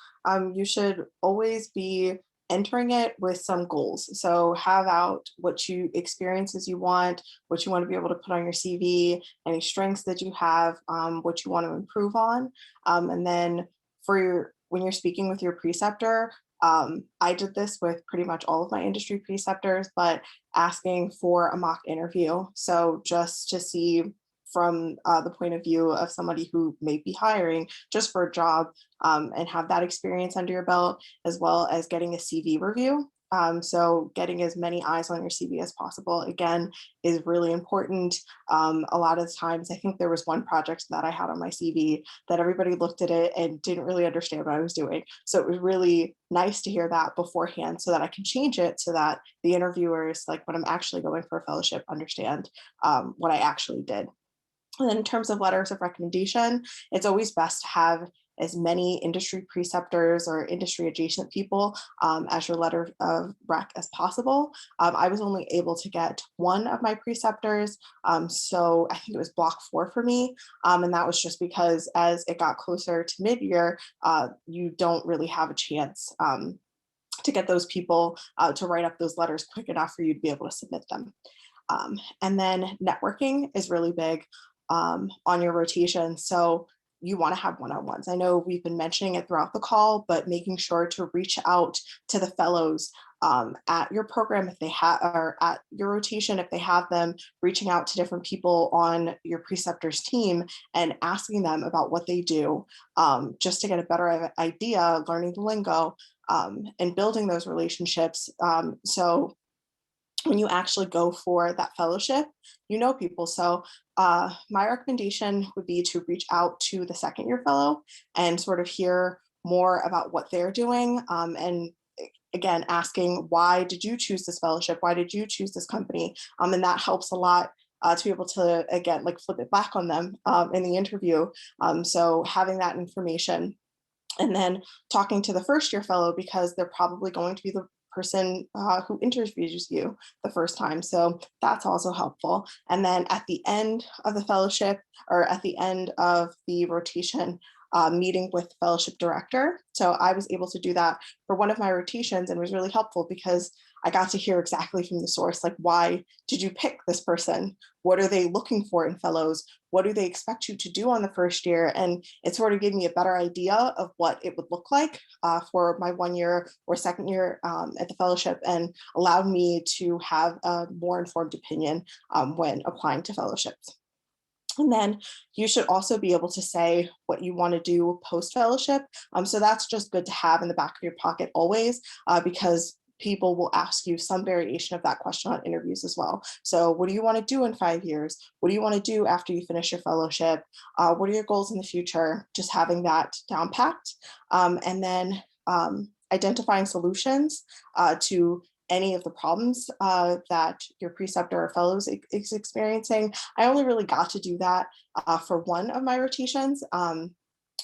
you should always be entering it with some goals. So have out what experiences you want, what you want to be able to put on your CV, any strengths that you have, what you want to improve on. And then when you're speaking with your preceptor, I did this with pretty much all of my industry preceptors, but asking for a mock interview. So just to see from the point of view of somebody who may be hiring just for a job, and have that experience under your belt, as well as getting a CV review. So getting as many eyes on your CV as possible, again, is really important. A lot of times, I think there was one project that I had on my CV that everybody looked at it and didn't really understand what I was doing. So it was really nice to hear that beforehand so that I can change it so that the interviewers, like when I'm actually going for a fellowship, understand what I actually did. And then in terms of letters of recommendation, it's always best to have as many industry preceptors or industry adjacent people as your letter of rec as possible. I was only able to get one of my preceptors, so I think it was block 4 for me, and that was just because as it got closer to mid-year, you don't really have a chance to get those people to write up those letters quick enough for you to be able to submit them. And then networking is really big on your rotation. So you want to have one-on-ones. I know we've been mentioning it throughout the call, but making sure to reach out to the fellows at your program if they have, or at your rotation if they have them, reaching out to different people on your preceptor's team and asking them about what they do, just to get a better idea, learning the lingo, and building those relationships. So when you actually go for that fellowship, you know people. So my recommendation would be to reach out to the second year fellow and sort of hear more about what they're doing. And again, asking, why did you choose this fellowship? Why did you choose this company? And that helps a lot to be able to, again, like flip it back on them in the interview. So having that information, and then talking to the first year fellow, because they're probably going to be the person who interviews you the first time. So that's also helpful. And then at the end of the fellowship, or at the end of the rotation, meeting with the fellowship director. So I was able to do that for one of my rotations, and was really helpful because I got to hear exactly from the source, like, why did you pick this person? What are they looking for in fellows? What do they expect you to do on the first year? And it sort of gave me a better idea of what it would look like for my 1 year or second year at the fellowship, and allowed me to have a more informed opinion when applying to fellowships. And then you should also be able to say what you want to do post-fellowship. So that's just good to have in the back of your pocket always, because people will ask you some variation of that question on interviews as well. So what do you want to do in 5 years? What do you want to do after you finish your fellowship? What are your goals in the future? Just having that down packed. And then identifying solutions to any of the problems that your preceptor or fellows is experiencing. I only really got to do that for one of my rotations,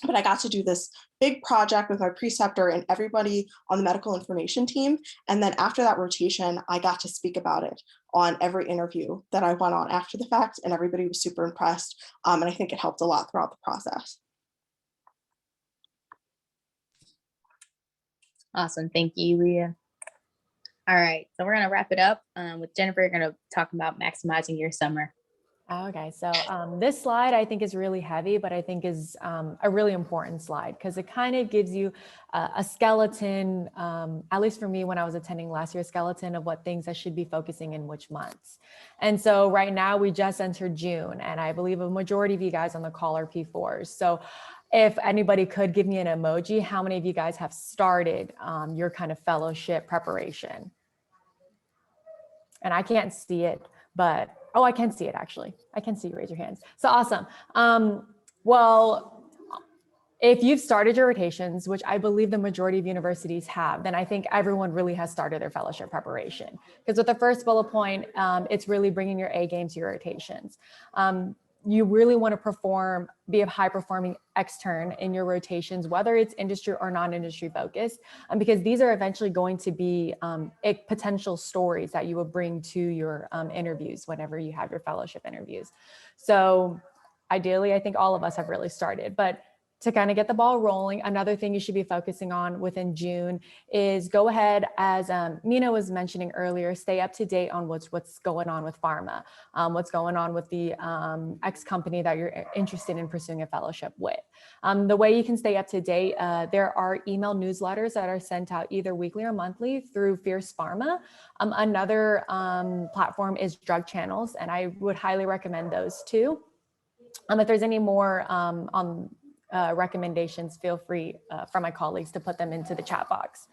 but I got to do this big project with my preceptor and everybody on the medical information team. And then after that rotation, I got to speak about it on every interview that I went on after the fact, and everybody was super impressed. And I think it helped a lot throughout the process. Awesome. Thank you, Leah. All right, so we're going to wrap it up with Jennifer. We're going to talk about maximizing your summer. Okay, so this slide I think is really heavy, but I think is a really important slide because it kind of gives you a skeleton, at least for me when I was attending last year, skeleton of what things I should be focusing in which months. And so right now we just entered June, and I believe a majority of you guys on the call are P4s. So if anybody could give me an emoji, how many of you guys have started your kind of fellowship preparation? And I can't see it, but, oh, I can see it actually. I can see you raise your hands. So awesome. Well, if you've started your rotations, which I believe the majority of universities have, then I think everyone really has started their fellowship preparation. Because with the first bullet point, it's really bringing your A game to your rotations. you really want to be a high performing extern in your rotations, whether it's industry or non-industry focused, because these are eventually going to be potential stories that you will bring to your interviews whenever you have your fellowship interviews. So ideally, I think all of us have really started, but to kind of get the ball rolling, another thing you should be focusing on within June is go ahead, as Mina was mentioning earlier, stay up to date on what's going on with Pharma, what's going on with the X company that you're interested in pursuing a fellowship with. The way you can stay up to date, there are email newsletters that are sent out either weekly or monthly through Fierce Pharma. Another platform is Drug Channels, and I would highly recommend those too. If there's any more recommendations, feel free for my colleagues to put them into the chat box.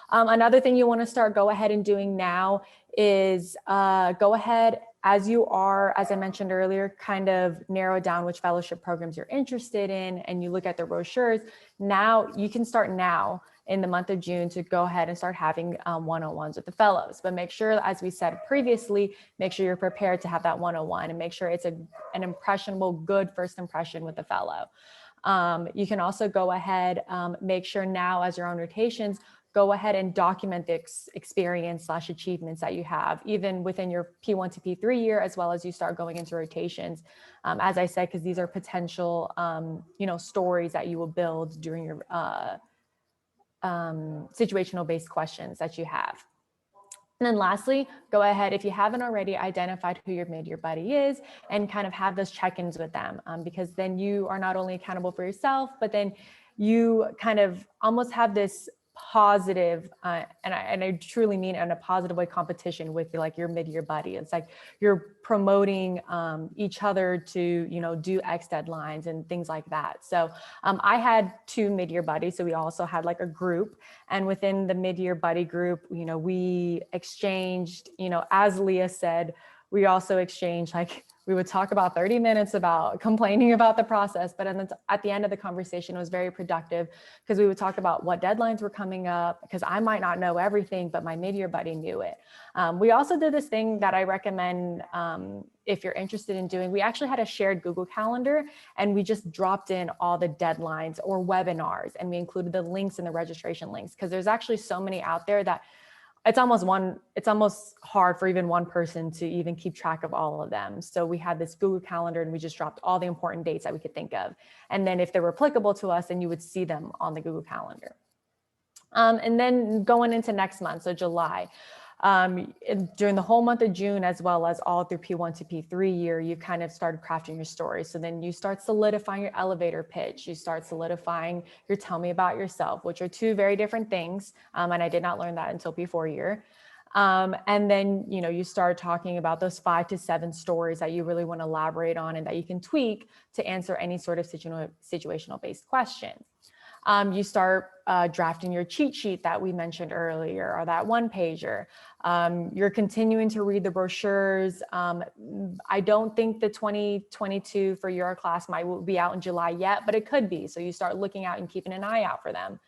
Another thing you want to go ahead and doing now is go ahead, as you are, as I mentioned earlier, kind of narrow down which fellowship programs you're interested in, and you look at the brochures. Now you can start now in the month of June to go ahead and start having one-on-ones with the fellows. But make sure, as we said previously, make sure you're prepared to have that one-on-one and make sure it's an impressionable, good first impression with the fellow. You can also go ahead, make sure now as you're on rotations, go ahead and document the experience / achievements that you have, even within your P1 to P3 year, as well as you start going into rotations. As I said, because these are potential, stories that you will build during your situational based questions that you have. And then lastly, go ahead, if you haven't already, identified who your mid-year buddy is and kind of have those check-ins with them, because then you are not only accountable for yourself, but then you kind of almost have this positive, and I truly mean in a positive way, competition with your mid-year buddy. It's like you're promoting each other to, do X deadlines and things like that. So I had 2 mid-year buddies. So we also had like a group, and within the mid-year buddy group, we exchanged, as Leah said, we also exchanged, we would talk about 30 minutes about complaining about the process, but at the end of the conversation, it was very productive because we would talk about what deadlines were coming up, because I might not know everything, but my mid-year buddy knew it. We also did this thing that I recommend if you're interested in doing. We actually had a shared Google Calendar, and we just dropped in all the deadlines or webinars, and we included the links in the registration links, because there's actually so many out there that it's almost hard for even one person to even keep track of all of them. So we had this Google Calendar, and we just dropped all the important dates that we could think of. And then if they were applicable to us, then you would see them on the Google Calendar. And then going into next month, so July, during the whole month of June, as well as all through P1 to P3 year, you kind of started crafting your story. So then you start solidifying your elevator pitch. You start solidifying your tell me about yourself, which are 2 very different things. And I did not learn that until P4 year. And then, you start talking about those 5 to 7 stories that you really want to elaborate on and that you can tweak to answer any sort of situational based question. You start drafting your cheat sheet that we mentioned earlier, or that 1-pager. You're continuing to read the brochures. I don't think the 2022 for your class might be out in July yet, but it could be. So you start looking out and keeping an eye out for them.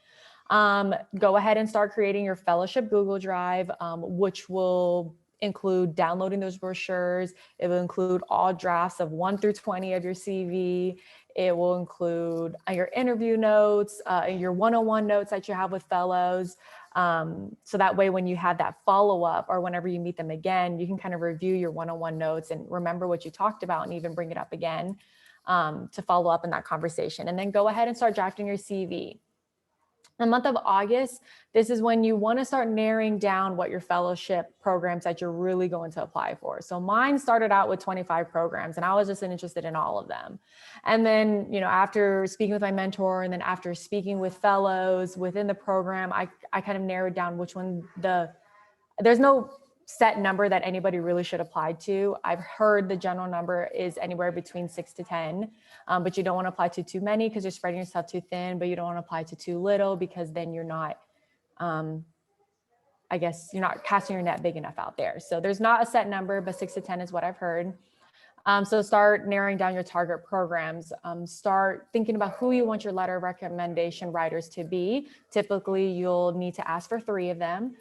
Go ahead and start creating your fellowship Google Drive, which will include downloading those brochures. It will include all drafts of 1 through 20 of your CV. It will include your interview notes, your one-on-one notes that you have with fellows. So that way, when you have that follow-up or whenever you meet them again, you can kind of review your one-on-one notes and remember what you talked about and even bring it up again to follow up in that conversation. And then go ahead and start drafting your CV. The month of August, this is when you want to start narrowing down what your fellowship programs that you're really going to apply for. So mine started out with 25 programs, and I was just interested in all of them. And then, after speaking with my mentor, and then after speaking with fellows within the program, I kind of narrowed down which one there's no set number that anybody really should apply to. I've heard the general number is anywhere between 6 to 10, but you don't want to apply to too many because you're spreading yourself too thin, but you don't want to apply to too little because then you're not, I guess you're not casting your net big enough out there. So there's not a set number, but 6 to 10 is what I've heard. So start narrowing down your target programs. Start thinking about who you want your letter of recommendation writers to be. Typically, you'll need to ask for 3 of them.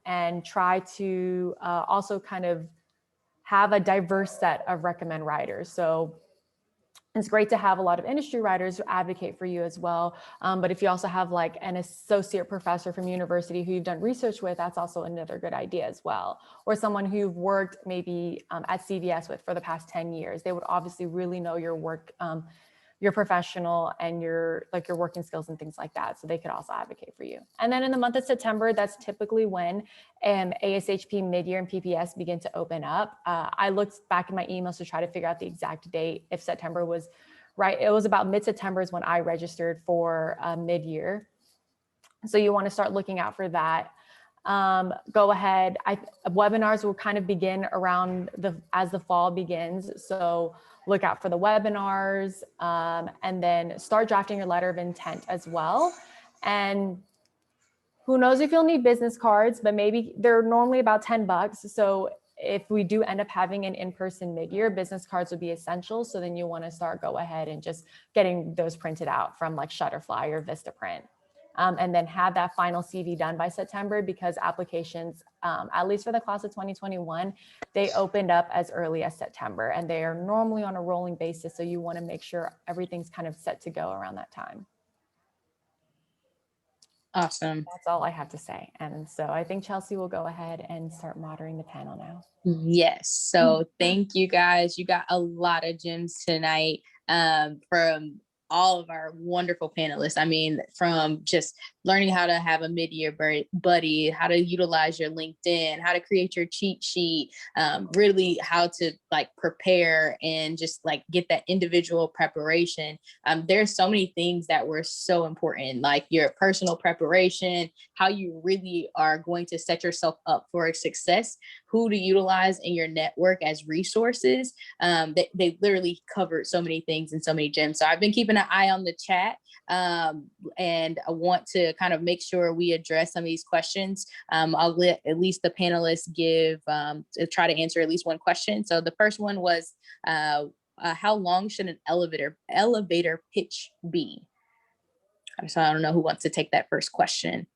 And try to also kind of have a diverse set of recommend writers. So It's great to have a lot of industry writers advocate for you as well. But if you also have like an associate professor from university who you've done research with, that's also another good idea as well. Or someone who you've worked maybe at CVS with for the past 10 years. They would obviously really know your work, your professional and your working skills and things like that. So they could also advocate for you. And then in the month of September, that's typically when ASHP, Midyear, and PPS begin to open up. I looked back in my emails to try to figure out the exact date if September was right. It was about mid-September is when I registered for Midyear. So you want to start looking out for that. Go ahead. Webinars will kind of begin around as the fall begins. So look out for the webinars, and then start drafting your letter of intent as well. And who knows if you'll need business cards, but maybe they're normally about $10. So if we do end up having an in-person midyear, business cards would be essential. So then you want to go ahead and just getting those printed out from like Shutterfly or Vistaprint. And then have that final CV done by September, because applications, at least for the class of 2021, they opened up as early as September, and they are normally on a rolling basis. So you want to make sure everything's kind of set to go around that time. Awesome. That's all I have to say. And so I think Chelsea will go ahead and start moderating the panel now. Yes. So thank you guys. You got a lot of gems tonight from all of our wonderful panelists. I mean, from just learning how to have a mid-year buddy, how to utilize your LinkedIn, how to create your cheat sheet, really how to like prepare and just like get that individual preparation. There's so many things that were so important, like your personal preparation, how you really are going to set yourself up for success, who to utilize in your network as resources. They literally covered so many things and so many gems. So I've been keeping an eye on the chat, and I want to kind of make sure we address some of these questions. I'll let at least the panelists give, try to answer at least one question. So the first one was, how long should an elevator pitch be? So I don't know who wants to take that first question.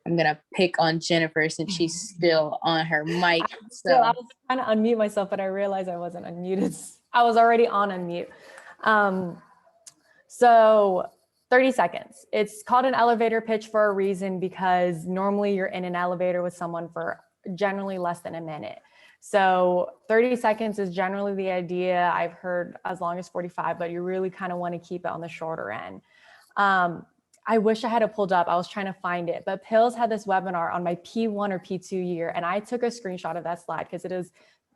I'm gonna pick on Jennifer since she's still on her mic. So I was trying to unmute myself, but I realized I wasn't unmuted. I was already on unmute. So 30 seconds. It's called an elevator pitch for a reason, because normally you're in an elevator with someone for generally less than a minute. So 30 seconds is generally the idea. I've heard as long as 45, but you really kind of want to keep it on the shorter end. I wish I had it pulled up. I was trying to find it, but Pills had this webinar on my P1 or P2 year, and I took a screenshot of that slide because it is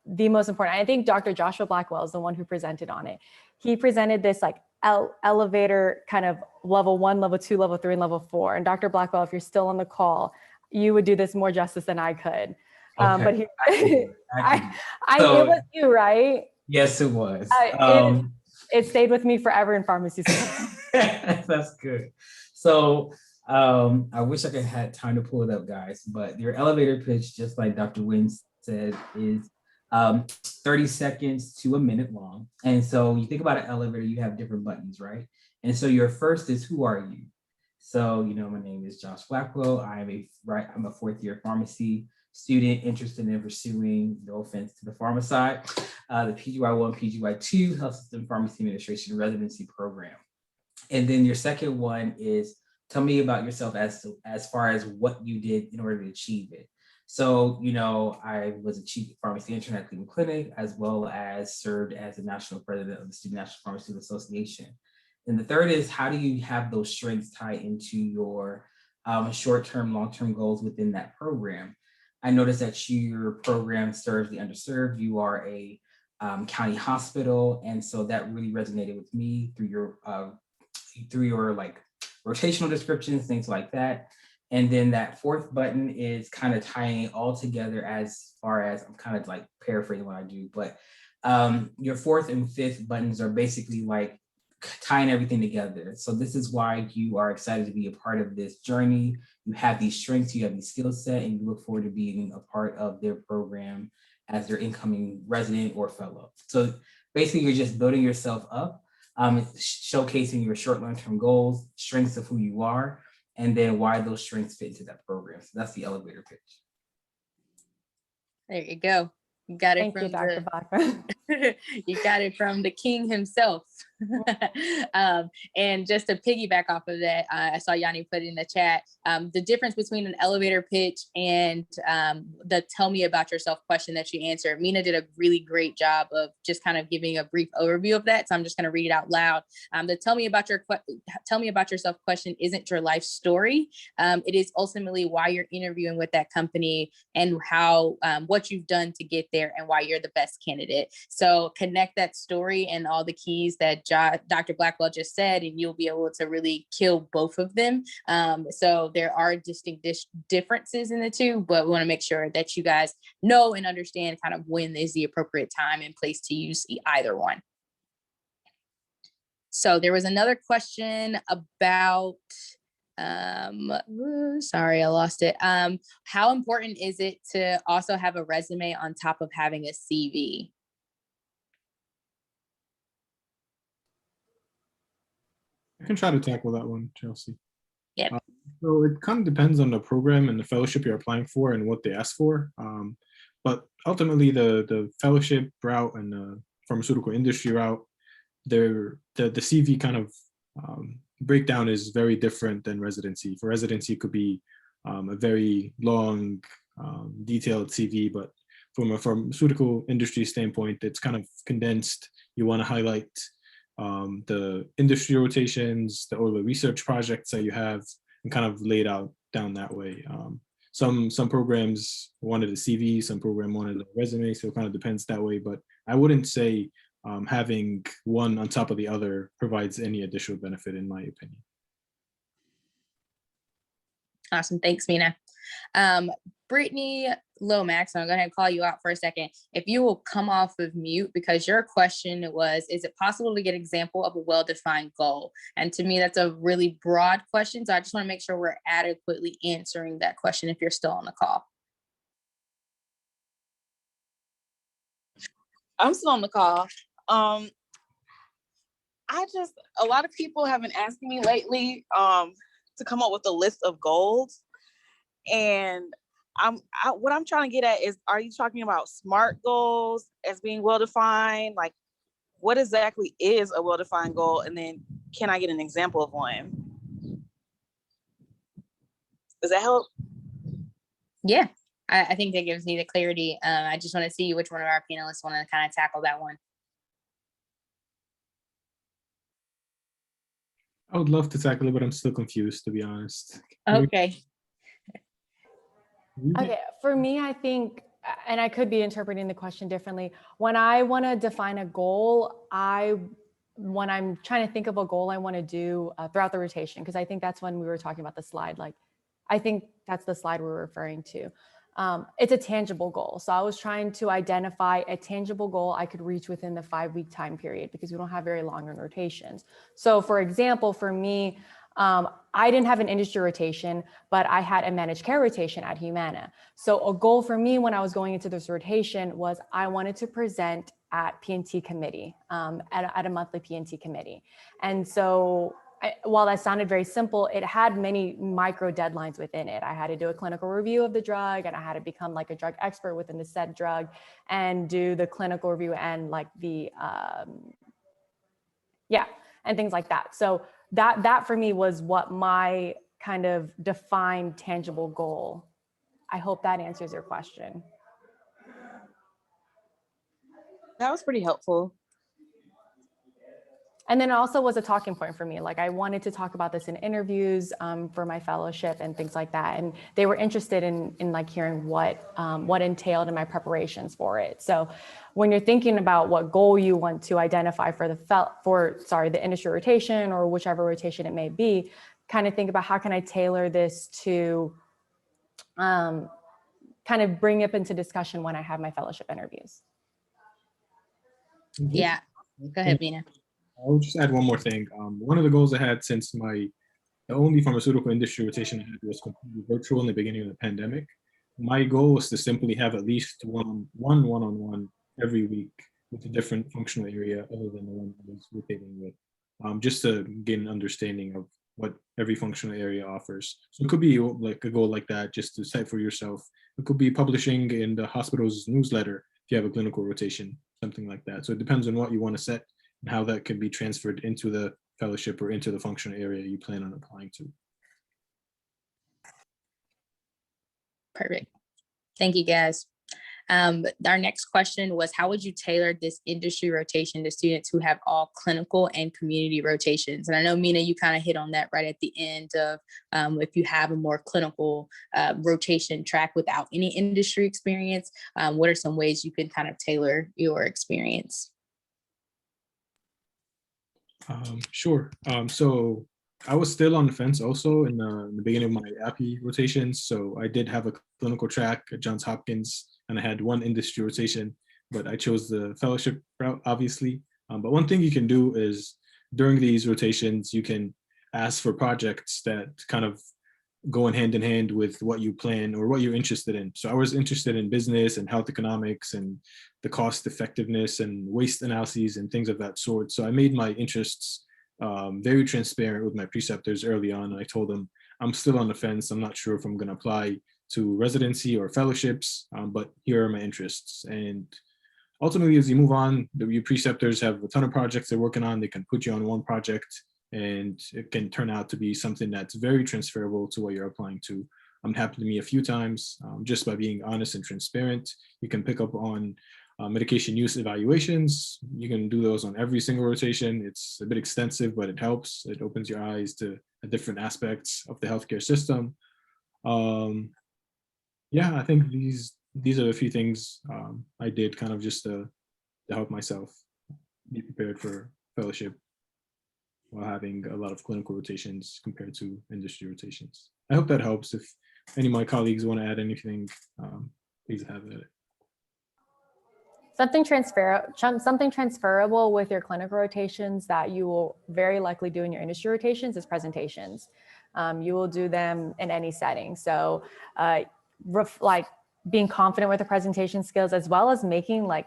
the most important. I think Dr. Joshua Blackwell is the one who presented on it. He presented this like elevator kind of level 1, level 2, level 3, and level 4. And Dr. Blackwell, if you're still on the call, you would do this more justice than I could. Okay. But he, it was you, right? Yes, it was. It stayed with me forever in pharmacy school. That's good. So I wish I could have had time to pull it up, guys, but your elevator pitch, just like Dr. Winn said, is 30 seconds to a minute long. And so you think about an elevator, you have different buttons, right? And so your first is, who are you? So, you know, my name is Josh Blackwell. I'm a fourth year pharmacy student interested in pursuing, no offense to the pharma side, the PGY1, PGY2 Health System Pharmacy Administration residency program. And then your second one is, tell me about yourself as far as what you did in order to achieve it. So, you know, I was a chief pharmacy intern at Cleveland Clinic, as well as served as the national president of the Student National Pharmaceutical Association. And the third is, how do you have those strengths tie into your short-term, long-term goals within that program? I noticed that your program serves the underserved. You are a county hospital. And so that really resonated with me through your like rotational descriptions, things like that. And then that fourth button is kind of tying it all together, as far as, I'm kind of like paraphrasing what I do, but your fourth and fifth buttons are basically like tying everything together. So this is why you are excited to be a part of this journey. You have these strengths, you have these skill set, and you look forward to being a part of their program as their incoming resident or fellow. So basically you're just building yourself up, showcasing your short, long-term goals, strengths of who you are, and then why those strengths fit into that program. So that's the elevator pitch. there you go. You got it. Thank you, Dr. Blackburn. You got it from the king himself. And just to piggyback off of that, I saw Yanni put in the chat, the difference between an elevator pitch and the tell me about yourself question that you answered. Mina did a really great job of just kind of giving a brief overview of that. So I'm just going to read it out loud. The tell me about yourself question isn't your life story. It is ultimately why you're interviewing with that company and how what you've done to get there and why you're the best candidate. So connect that story and all the keys that Dr. Blackwell just said, and you'll be able to really kill both of them. So there are distinct differences in the two, but we want to make sure that you guys know and understand kind of when is the appropriate time and place to use either one. So there was another question about, sorry, I lost it. How important is it to also have a resume on top of having a CV? I can try to tackle that one, Chelsea. Yep. So it kind of depends on the program and the fellowship you're applying for and what they ask for. But ultimately, the fellowship route and the pharmaceutical industry route, the CV kind of breakdown is very different than residency. For residency, it could be a very long, detailed CV, but from a pharmaceutical industry standpoint, it's kind of condensed. You want to highlight the industry rotations, or the research projects that you have, and kind of laid out down that way. Some programs wanted a CV, some program wanted a resume, so it kind of depends that way. But I wouldn't say having one on top of the other provides any additional benefit, in my opinion. Awesome, thanks, Mina. Brittany Lomax, I'm going to call you out for a second. If you will come off of mute, because your question was, is it possible to get an example of a well-defined goal? And to me, that's a really broad question. So I just want to make sure we're adequately answering that question if you're still on the call. I'm still on the call. A lot of people have been asking me lately to come up with a list of goals. And what I'm trying to get at is, are you talking about SMART goals as being well-defined? Like, what exactly is a well-defined goal? And then can I get an example of one? Does that help? Yeah, I think that gives me the clarity. I just want to see which one of our panelists want to kind of tackle that one. I would love to tackle it, but I'm still confused, to be honest. Okay. Okay, for me, I think, and I could be interpreting the question differently. When I want to define a goal, when I'm trying to think of a goal I want to do throughout the rotation, because I think that's when we were talking about the slide. Like, I think that's the slide we're referring to. It's a tangible goal. So I was trying to identify a tangible goal I could reach within the 5-week time period, because we don't have very long rotations. So for example, for me, I didn't have an industry rotation, but I had a managed care rotation at Humana. So a goal for me when I was going into this rotation was I wanted to present at P&T committee, at a monthly P&T committee. And so while that sounded very simple, it had many micro deadlines within it. I had to do a clinical review of the drug, and I had to become like a drug expert within the said drug and do the clinical review and like the, and things like that. So that for me was what my kind of defined tangible goal. I hope that answers your question. That was pretty helpful. And then it also was a talking point for me. Like, I wanted to talk about this in interviews for my fellowship and things like that. And they were interested in like hearing what entailed in my preparations for it. So when you're thinking about what goal you want to identify for the industry rotation or whichever rotation it may be, kind of think about how can I tailor this to kind of bring it into discussion when I have my fellowship interviews. Yeah, go ahead, Mina. I'll just add one more thing. One of the goals I had since the only pharmaceutical industry rotation I had was completely virtual in the beginning of the pandemic. My goal was to simply have at least one-on-one every week with a different functional area other than the one I was rotating with, just to gain an understanding of what every functional area offers. So it could be like a goal like that, just to set for yourself. It could be publishing in the hospital's newsletter if you have a clinical rotation. something like that. So it depends on what you want to set and how that can be transferred into the fellowship or into the functional area you plan on applying to. Perfect. Thank you, guys. Our next question was, how would you tailor this industry rotation to students who have all clinical and community rotations? And I know, Mina, you kind of hit on that right at the end of if you have a more clinical rotation track without any industry experience, what are some ways you can kind of tailor your experience? Sure. So I was still on the fence also in the beginning of my AbbVie rotations. So I did have a clinical track at Johns Hopkins, and I had one industry rotation, but I chose the fellowship route, obviously. But one thing you can do is during these rotations, you can ask for projects that kind of go hand in hand with what you plan or what you're interested in. So I was interested in business and health economics and the cost effectiveness and waste analyses and things of that sort. So I made my interests very transparent with my preceptors early on. And I told them, I'm still on the fence. I'm not sure if I'm going to apply to residency or fellowships, but here are my interests. And ultimately, as you move on, your preceptors have a ton of projects they're working on. They can put you on one project, and it can turn out to be something that's very transferable to what you're applying to. It happened to me a few times, just by being honest and transparent. You can pick up on medication use evaluations. You can do those on every single rotation. It's a bit extensive, but it helps. It opens your eyes to different aspects of the healthcare system. Yeah, I think these are a few things I did kind of just to help myself be prepared for fellowship while having a lot of clinical rotations compared to industry rotations. I hope that helps. If any of my colleagues want to add anything, please have it. Something transferable with your clinical rotations that you will very likely do in your industry rotations is presentations. You will do them in any setting. So like being confident with the presentation skills, as well as making, like,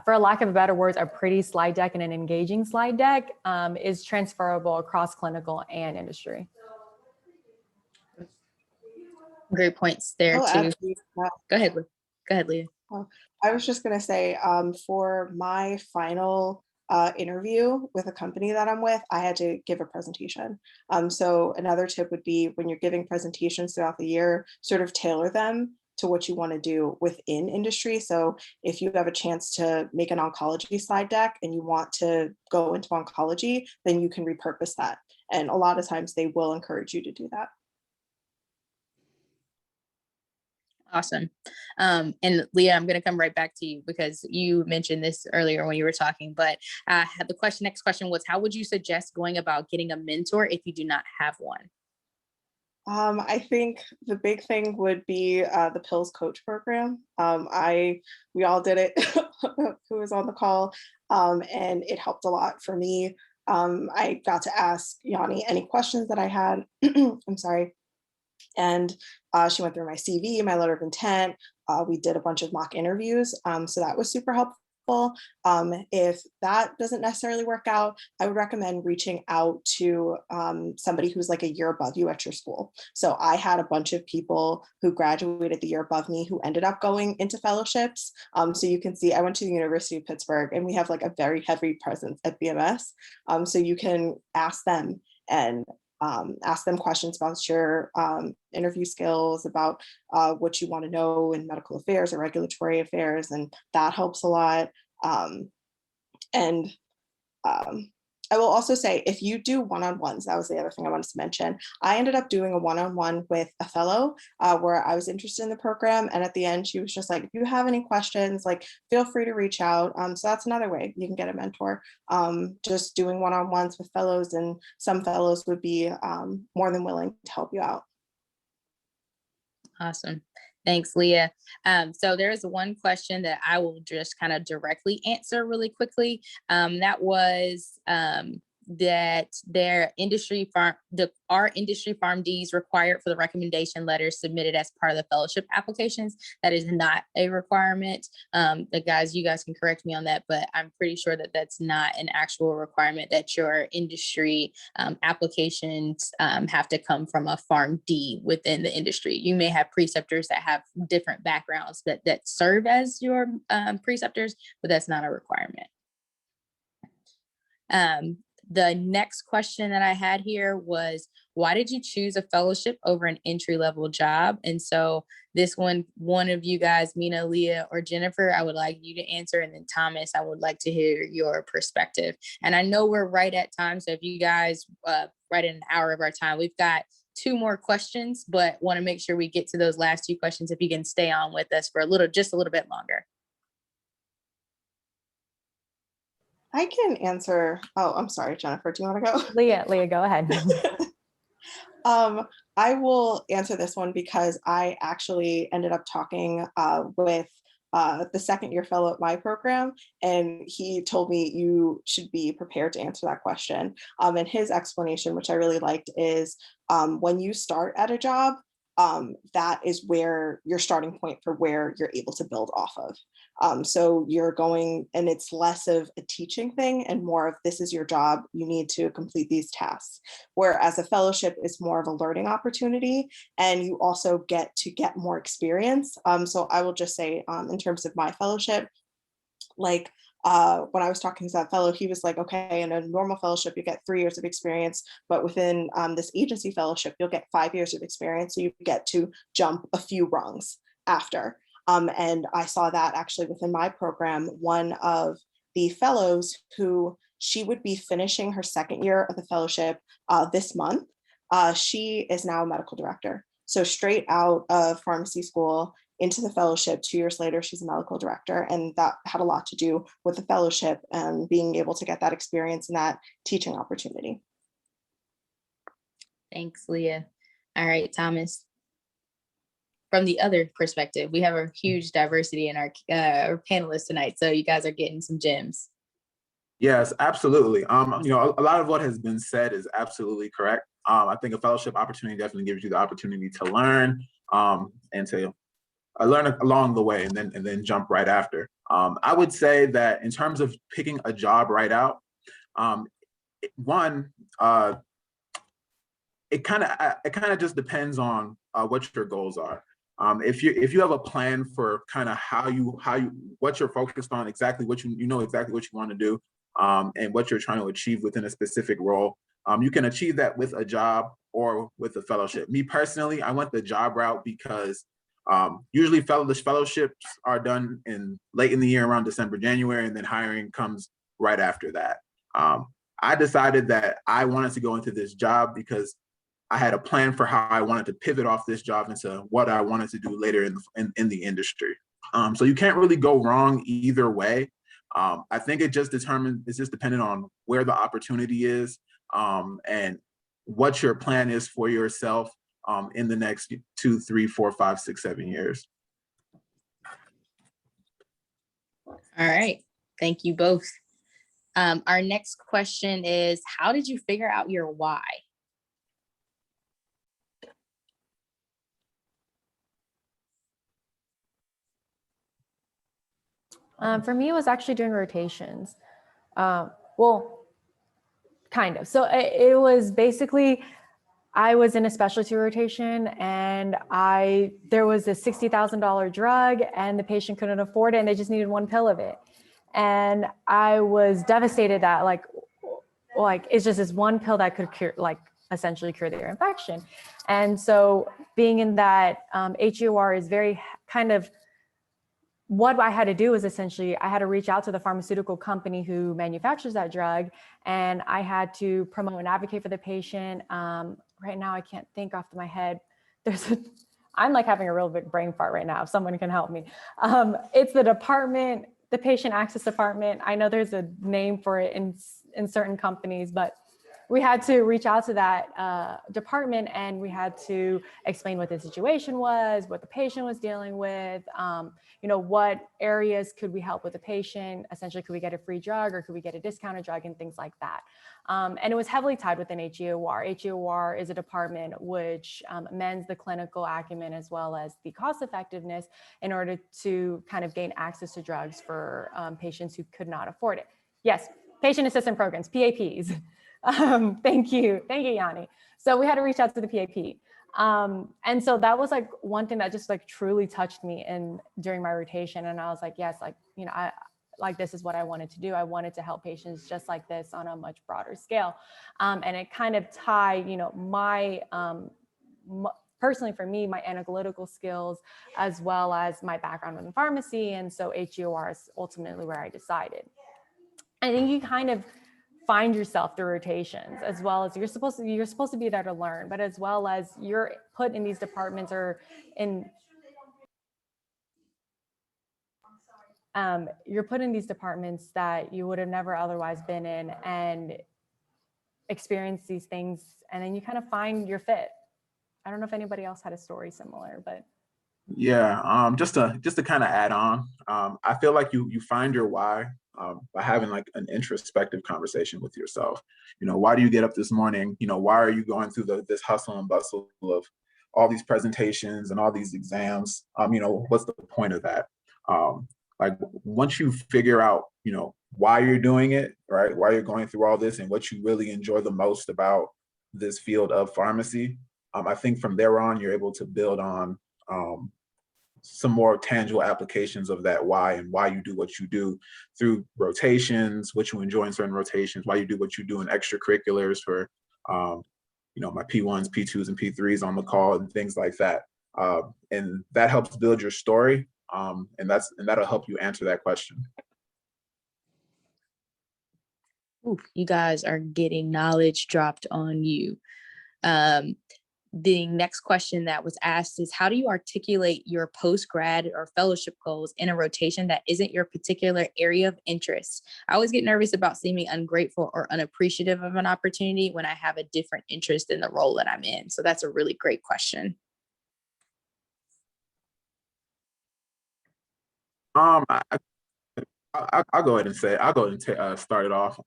for lack of a better words, a pretty slide deck and an engaging slide deck is transferable across clinical and industry. Great points there too. Absolutely. Yeah. Go ahead, Leah. I was just going to say, for my final interview with a company that I'm with, I had to give a presentation. So another tip would be, when you're giving presentations throughout the year, sort of tailor them to what you want to do within industry. So if you have a chance to make an oncology slide deck and you want to go into oncology, then you can repurpose that. And a lot of times they will encourage you to do that. Awesome. And Leah, I'm going to come right back to you because you mentioned this earlier when you were talking, but next question was, how would you suggest going about getting a mentor if you do not have one? I think the big thing would be the Pills Coach program. We all did it who was on the call, and it helped a lot for me. I got to ask Yanni any questions that I had. I'm sorry. And she went through my CV, my letter of intent. We did a bunch of mock interviews. So that was super helpful. If that doesn't necessarily work out, I would recommend reaching out to somebody who's like a year above you at your school. So I had a bunch of people who graduated the year above me who ended up going into fellowships. So you can see I went to the University of Pittsburgh, and we have like a very heavy presence at BMS. So you can ask them and ask them questions about your interview skills, about what you want to know in medical affairs or regulatory affairs, and that helps a lot. I will also say, if you do one-on-ones, that was the other thing I wanted to mention. I ended up doing a one-on-one with a fellow where I was interested in the program, and at the end, she was just like, if you have any questions, like, feel free to reach out. So that's another way you can get a mentor. Just doing one-on-ones with fellows, and some fellows would be more than willing to help you out. Awesome. Thanks, Leah. So there's one question that I will just kind of directly answer really quickly. That was, that our industry PharmDs required for the recommendation letters submitted as part of the fellowship applications. That is not a requirement. You guys can correct me on that, but I'm pretty sure that that's not an actual requirement, that your industry applications have to come from a PharmD within the industry. You may have preceptors that have different backgrounds that serve as your preceptors, but that's not a requirement. The next question that I had here was, why did you choose a fellowship over an entry-level job? And so this one of you guys, Mina, Leah, or Jennifer, I would like you to answer. And then Thomas, I would like to hear your perspective. And I know we're right at time, so if you guys right in an hour of our time, we've got 2 more questions, but want to make sure we get to those last 2 questions if you can stay on with us for just a little bit longer. I can answer. Oh, I'm sorry, Jennifer. Do you want to go? Leah, go ahead. I will answer this one because I actually ended up talking with the second-year fellow at my program, and he told me you should be prepared to answer that question. And his explanation, which I really liked, is when you start at a job, that is where your starting point for where you're able to build off of. So you're going, and it's less of a teaching thing and more of, this is your job, you need to complete these tasks. Whereas a fellowship is more of a learning opportunity, and you also get more experience. So I will just say, in terms of my fellowship, like when I was talking to that fellow, he was like, okay, in a normal fellowship, you get 3 years of experience, but within this agency fellowship, you'll get 5 years of experience. So you get to jump a few rungs after. And I saw that actually within my program. One of the fellows, who she would be finishing her 2nd year of the fellowship this month, she is now a medical director. So straight out of pharmacy school into the fellowship, 2 years later, she's a medical director. And that had a lot to do with the fellowship and being able to get that experience and that teaching opportunity. Thanks, Leah. All right, Thomas. From the other perspective, we have a huge diversity in our panelists tonight, so you guys are getting some gems. Yes, absolutely. You know, a lot of what has been said is absolutely correct. I think a fellowship opportunity definitely gives you the opportunity to learn and to learn along the way, and then jump right after. I would say that in terms of picking a job right out, it kind of just depends on what your goals are. If you have a plan for kind of what you're focused on, exactly what you know exactly what you want to do, and what you're trying to achieve within a specific role, you can achieve that with a job or with a fellowship. Me personally, I went the job route because usually fellowships are done late in the year, around December, January, and then hiring comes right after that. I decided that I wanted to go into this job because I had a plan for how I wanted to pivot off this job into what I wanted to do later in the industry. So you can't really go wrong either way. I think it's just dependent on where the opportunity is, and what your plan is for yourself in the next 2, 3, 4, 5, 6, 7 years. All right, thank you both. Our next question is, how did you figure out your why? For me, it was actually doing rotations. Well, kind of. So it was basically, I was in a specialty rotation, and there was a $60,000 drug, and the patient couldn't afford it, and they just needed 1 pill of it. And I was devastated that like it's just this 1 pill that could cure, essentially cure their infection. And so being in that HEOR is very kind of, what I had to do is essentially, I had to reach out to the pharmaceutical company who manufactures that drug, and I had to promote and advocate for the patient. Right now, I can't think off my head. I'm like having a real big brain fart right now, if someone can help me. It's the department, the patient access department. I know there's a name for it in certain companies, but we had to reach out to that department, and we had to explain what the situation was, what the patient was dealing with, what areas could we help with the patient? Essentially, could we get a free drug or could we get a discounted drug and things like that. And it was heavily tied within HEOR. HEOR is a department which amends the clinical acumen as well as the cost effectiveness in order to kind of gain access to drugs for patients who could not afford it. Yes, patient assistance programs, PAPs. Thank you, Yanni. So we had to reach out to the PAP. And so that was like one thing that just like truly touched me during my rotation. And I was like, yes, this is what I wanted to do. I wanted to help patients just like this on a much broader scale. And it kind of tied, personally for me, my analytical skills, as well as my background in pharmacy. And so HEOR is ultimately where I decided. I think you kind of find yourself through rotations, as well as you're supposed to be there to learn, but as well as you're put in these departments you're put in these departments that you would have never otherwise been in and experience these things. And then you kind of find your fit. I don't know if anybody else had a story similar, but. Yeah, just to kind of add on, I feel like you find your why by having like an introspective conversation with yourself. Why do you get up this morning? Why are you going through this hustle and bustle of all these presentations and all these exams? What's the point of that? Like once you figure out, why you're doing it, right? Why you're going through all this and what you really enjoy the most about this field of pharmacy, I think from there on, you're able to build on some more tangible applications of that why and why you do what you do through rotations, what you enjoy in certain rotations, why you do what you do in extracurriculars for, my P1s, P2s, and P3s on the call and things like that. And that helps build your story. And that'll help you answer that question. Ooh, you guys are getting knowledge dropped on you. The next question that was asked is, how do you articulate your post-grad or fellowship goals in a rotation that isn't your particular area of interest? I always get nervous about seeming ungrateful or unappreciative of an opportunity when I have a different interest in the role that I'm in. So that's a really great question. I'll go ahead and start it off.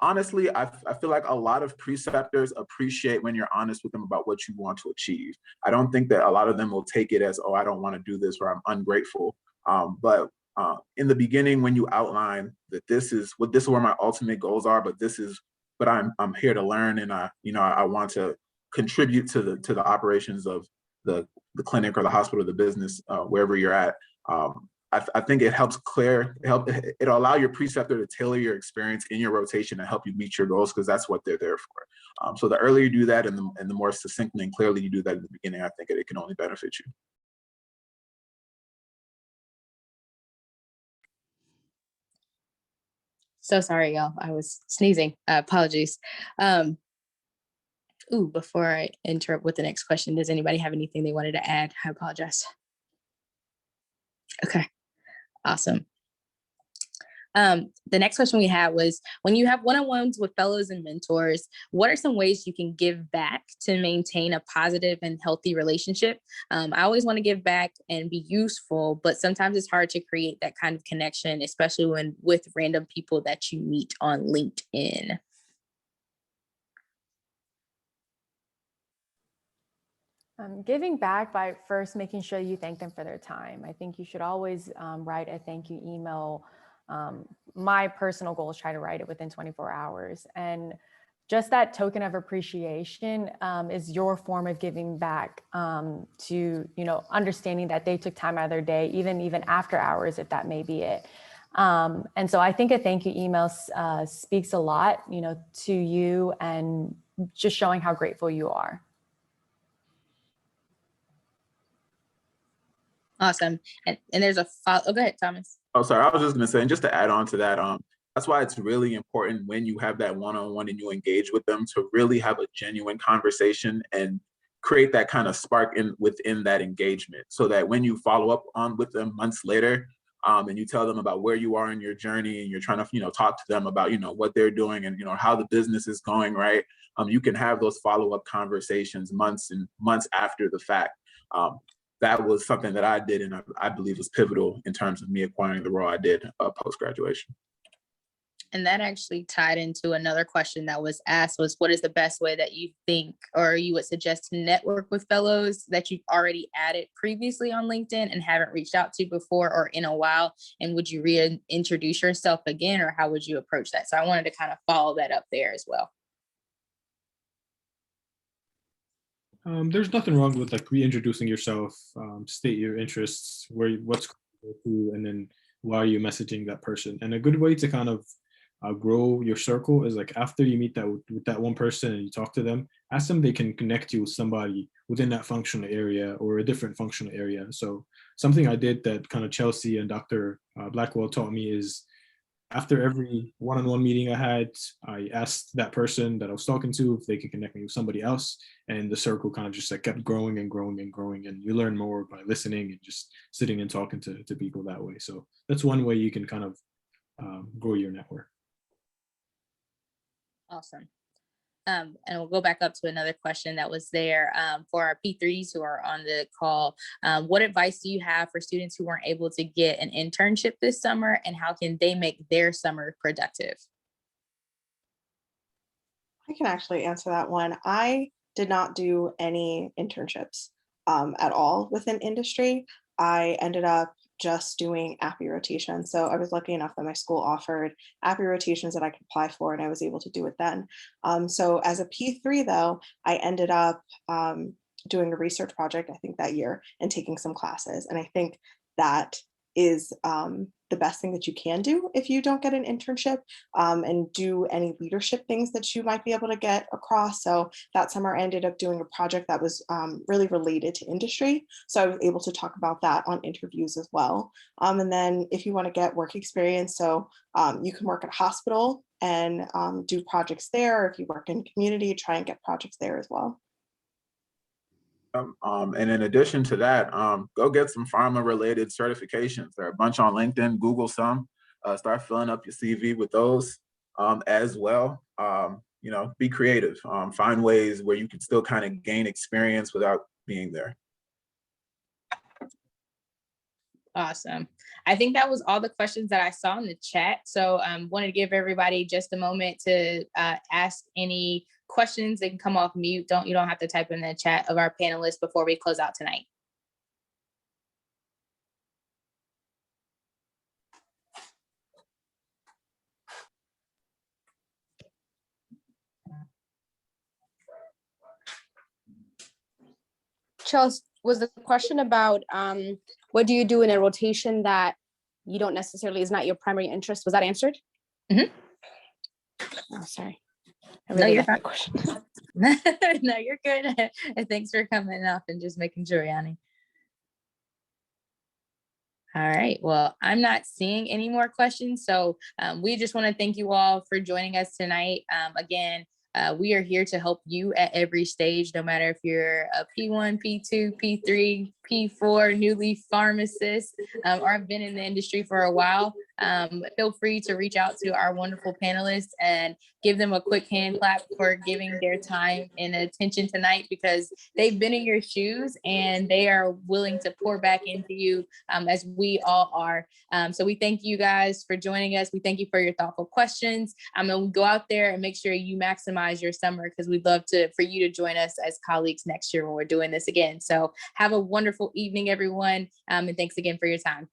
Honestly, I feel like a lot of preceptors appreciate when you're honest with them about what you want to achieve. I don't think that a lot of them will take it as, oh, I don't want to do this, or I'm ungrateful. But in the beginning, when you outline that this is where my ultimate goals are, but this is what I'm here to learn, and I want to contribute to the operations of the clinic or the hospital or the business, wherever you're at. I think it helps it'll allow your preceptor to tailor your experience in your rotation and help you meet your goals, because that's what they're there for. So the earlier you do that and the more succinctly and clearly you do that in the beginning, I think it can only benefit you. So sorry, y'all. I was sneezing. Apologies. Before I interrupt with the next question, does anybody have anything they wanted to add? I apologize. Okay. Awesome. The next question we had was, when you have one-on-ones with fellows and mentors, what are some ways you can give back to maintain a positive and healthy relationship? I always want to give back and be useful, but sometimes it's hard to create that kind of connection, especially with random people that you meet on LinkedIn. Giving back by first making sure you thank them for their time. I think you should always write a thank you email. My personal goal is try to write it within 24 hours. And just that token of appreciation is your form of giving back to, understanding that they took time out of their day, even after hours, if that may be it. And so I think a thank you email speaks a lot, to you, and just showing how grateful you are. Awesome. And there's go ahead, Thomas. Oh, sorry. I was just going to say, and just to add on to that, that's why it's really important when you have that one-on-one and you engage with them to really have a genuine conversation and create that kind of spark within that engagement, so that when you follow up with them months later, and you tell them about where you are in your journey, and you're trying to, talk to them about, what they're doing and, how the business is going, right? You can have those follow-up conversations months and months after the fact. That was something that I did, and I believe was pivotal in terms of me acquiring the role I did post-graduation. And that actually tied into another question that was asked, was what is the best way that you think or you would suggest to network with fellows that you've already added previously on LinkedIn and haven't reached out to before or in a while? And would you reintroduce yourself again, or how would you approach that? So I wanted to kind of follow that up there as well. There's nothing wrong with like reintroducing yourself, state your interests, what's going through, and then why are you messaging that person. And a good way to kind of grow your circle is like after you meet with that one person and you talk to them, ask them they can connect you with somebody within that functional area or a different functional area. So something I did that kind of Chelsea and Dr. Blackwell taught me is after every one-on-one meeting I had, I asked that person that I was talking to if they could connect me with somebody else, and the circle kind of just like kept growing and growing and growing, and you learn more by listening and just sitting and talking to people that way. So that's one way you can kind of grow your network. Awesome. And we'll go back up to another question that was there for our P3s who are on the call. What advice do you have for students who weren't able to get an internship this summer, and how can they make their summer productive? I can actually answer that one. I did not do any internships at all within industry. I ended up just doing AbbVie rotations. So I was lucky enough that my school offered AbbVie rotations that I could apply for, and I was able to do it then. So as a P3 though, I ended up doing a research project, I think that year, and taking some classes. And I think that is the best thing that you can do if you don't get an internship, and do any leadership things that you might be able to get across. So that summer I ended up doing a project that was really related to industry. So I was able to talk about that on interviews as well. And then if you want to get work experience, so you can work at a hospital and do projects there. If you work in community, try and get projects there as well. And in addition to that, go get some pharma related certifications. There are a bunch on LinkedIn, Google some, start filling up your CV with those as well. Be creative, find ways where you can still kind of gain experience without being there. Awesome. I think that was all the questions that I saw in the chat. So wanted to give everybody just a moment to ask any questions. They can come off mute. You don't have to type in the chat of our panelists before we close out tonight. Chelsea, was the question about what do you do in a rotation that you don't necessarily is not your primary interest? Was that answered? Mm-hmm. Oh, sorry. No, you're fine. No, you're good. Thanks for coming up and just making sure, Yanni. All right. Well, I'm not seeing any more questions. So we just want to thank you all for joining us tonight. Again, we are here to help you at every stage, no matter if you're a P1, P2, P3, P4, newly pharmacist, or have been in the industry for a while. Feel free to reach out to our wonderful panelists and give them a quick hand clap for giving their time and attention tonight, because they've been in your shoes and they are willing to pour back into you as we all are. So we thank you guys for joining us. We thank you for your thoughtful questions. And go out there and make sure you maximize your summer, because we'd love for you to join us as colleagues next year when we're doing this again. So have a wonderful evening, everyone. And thanks again for your time.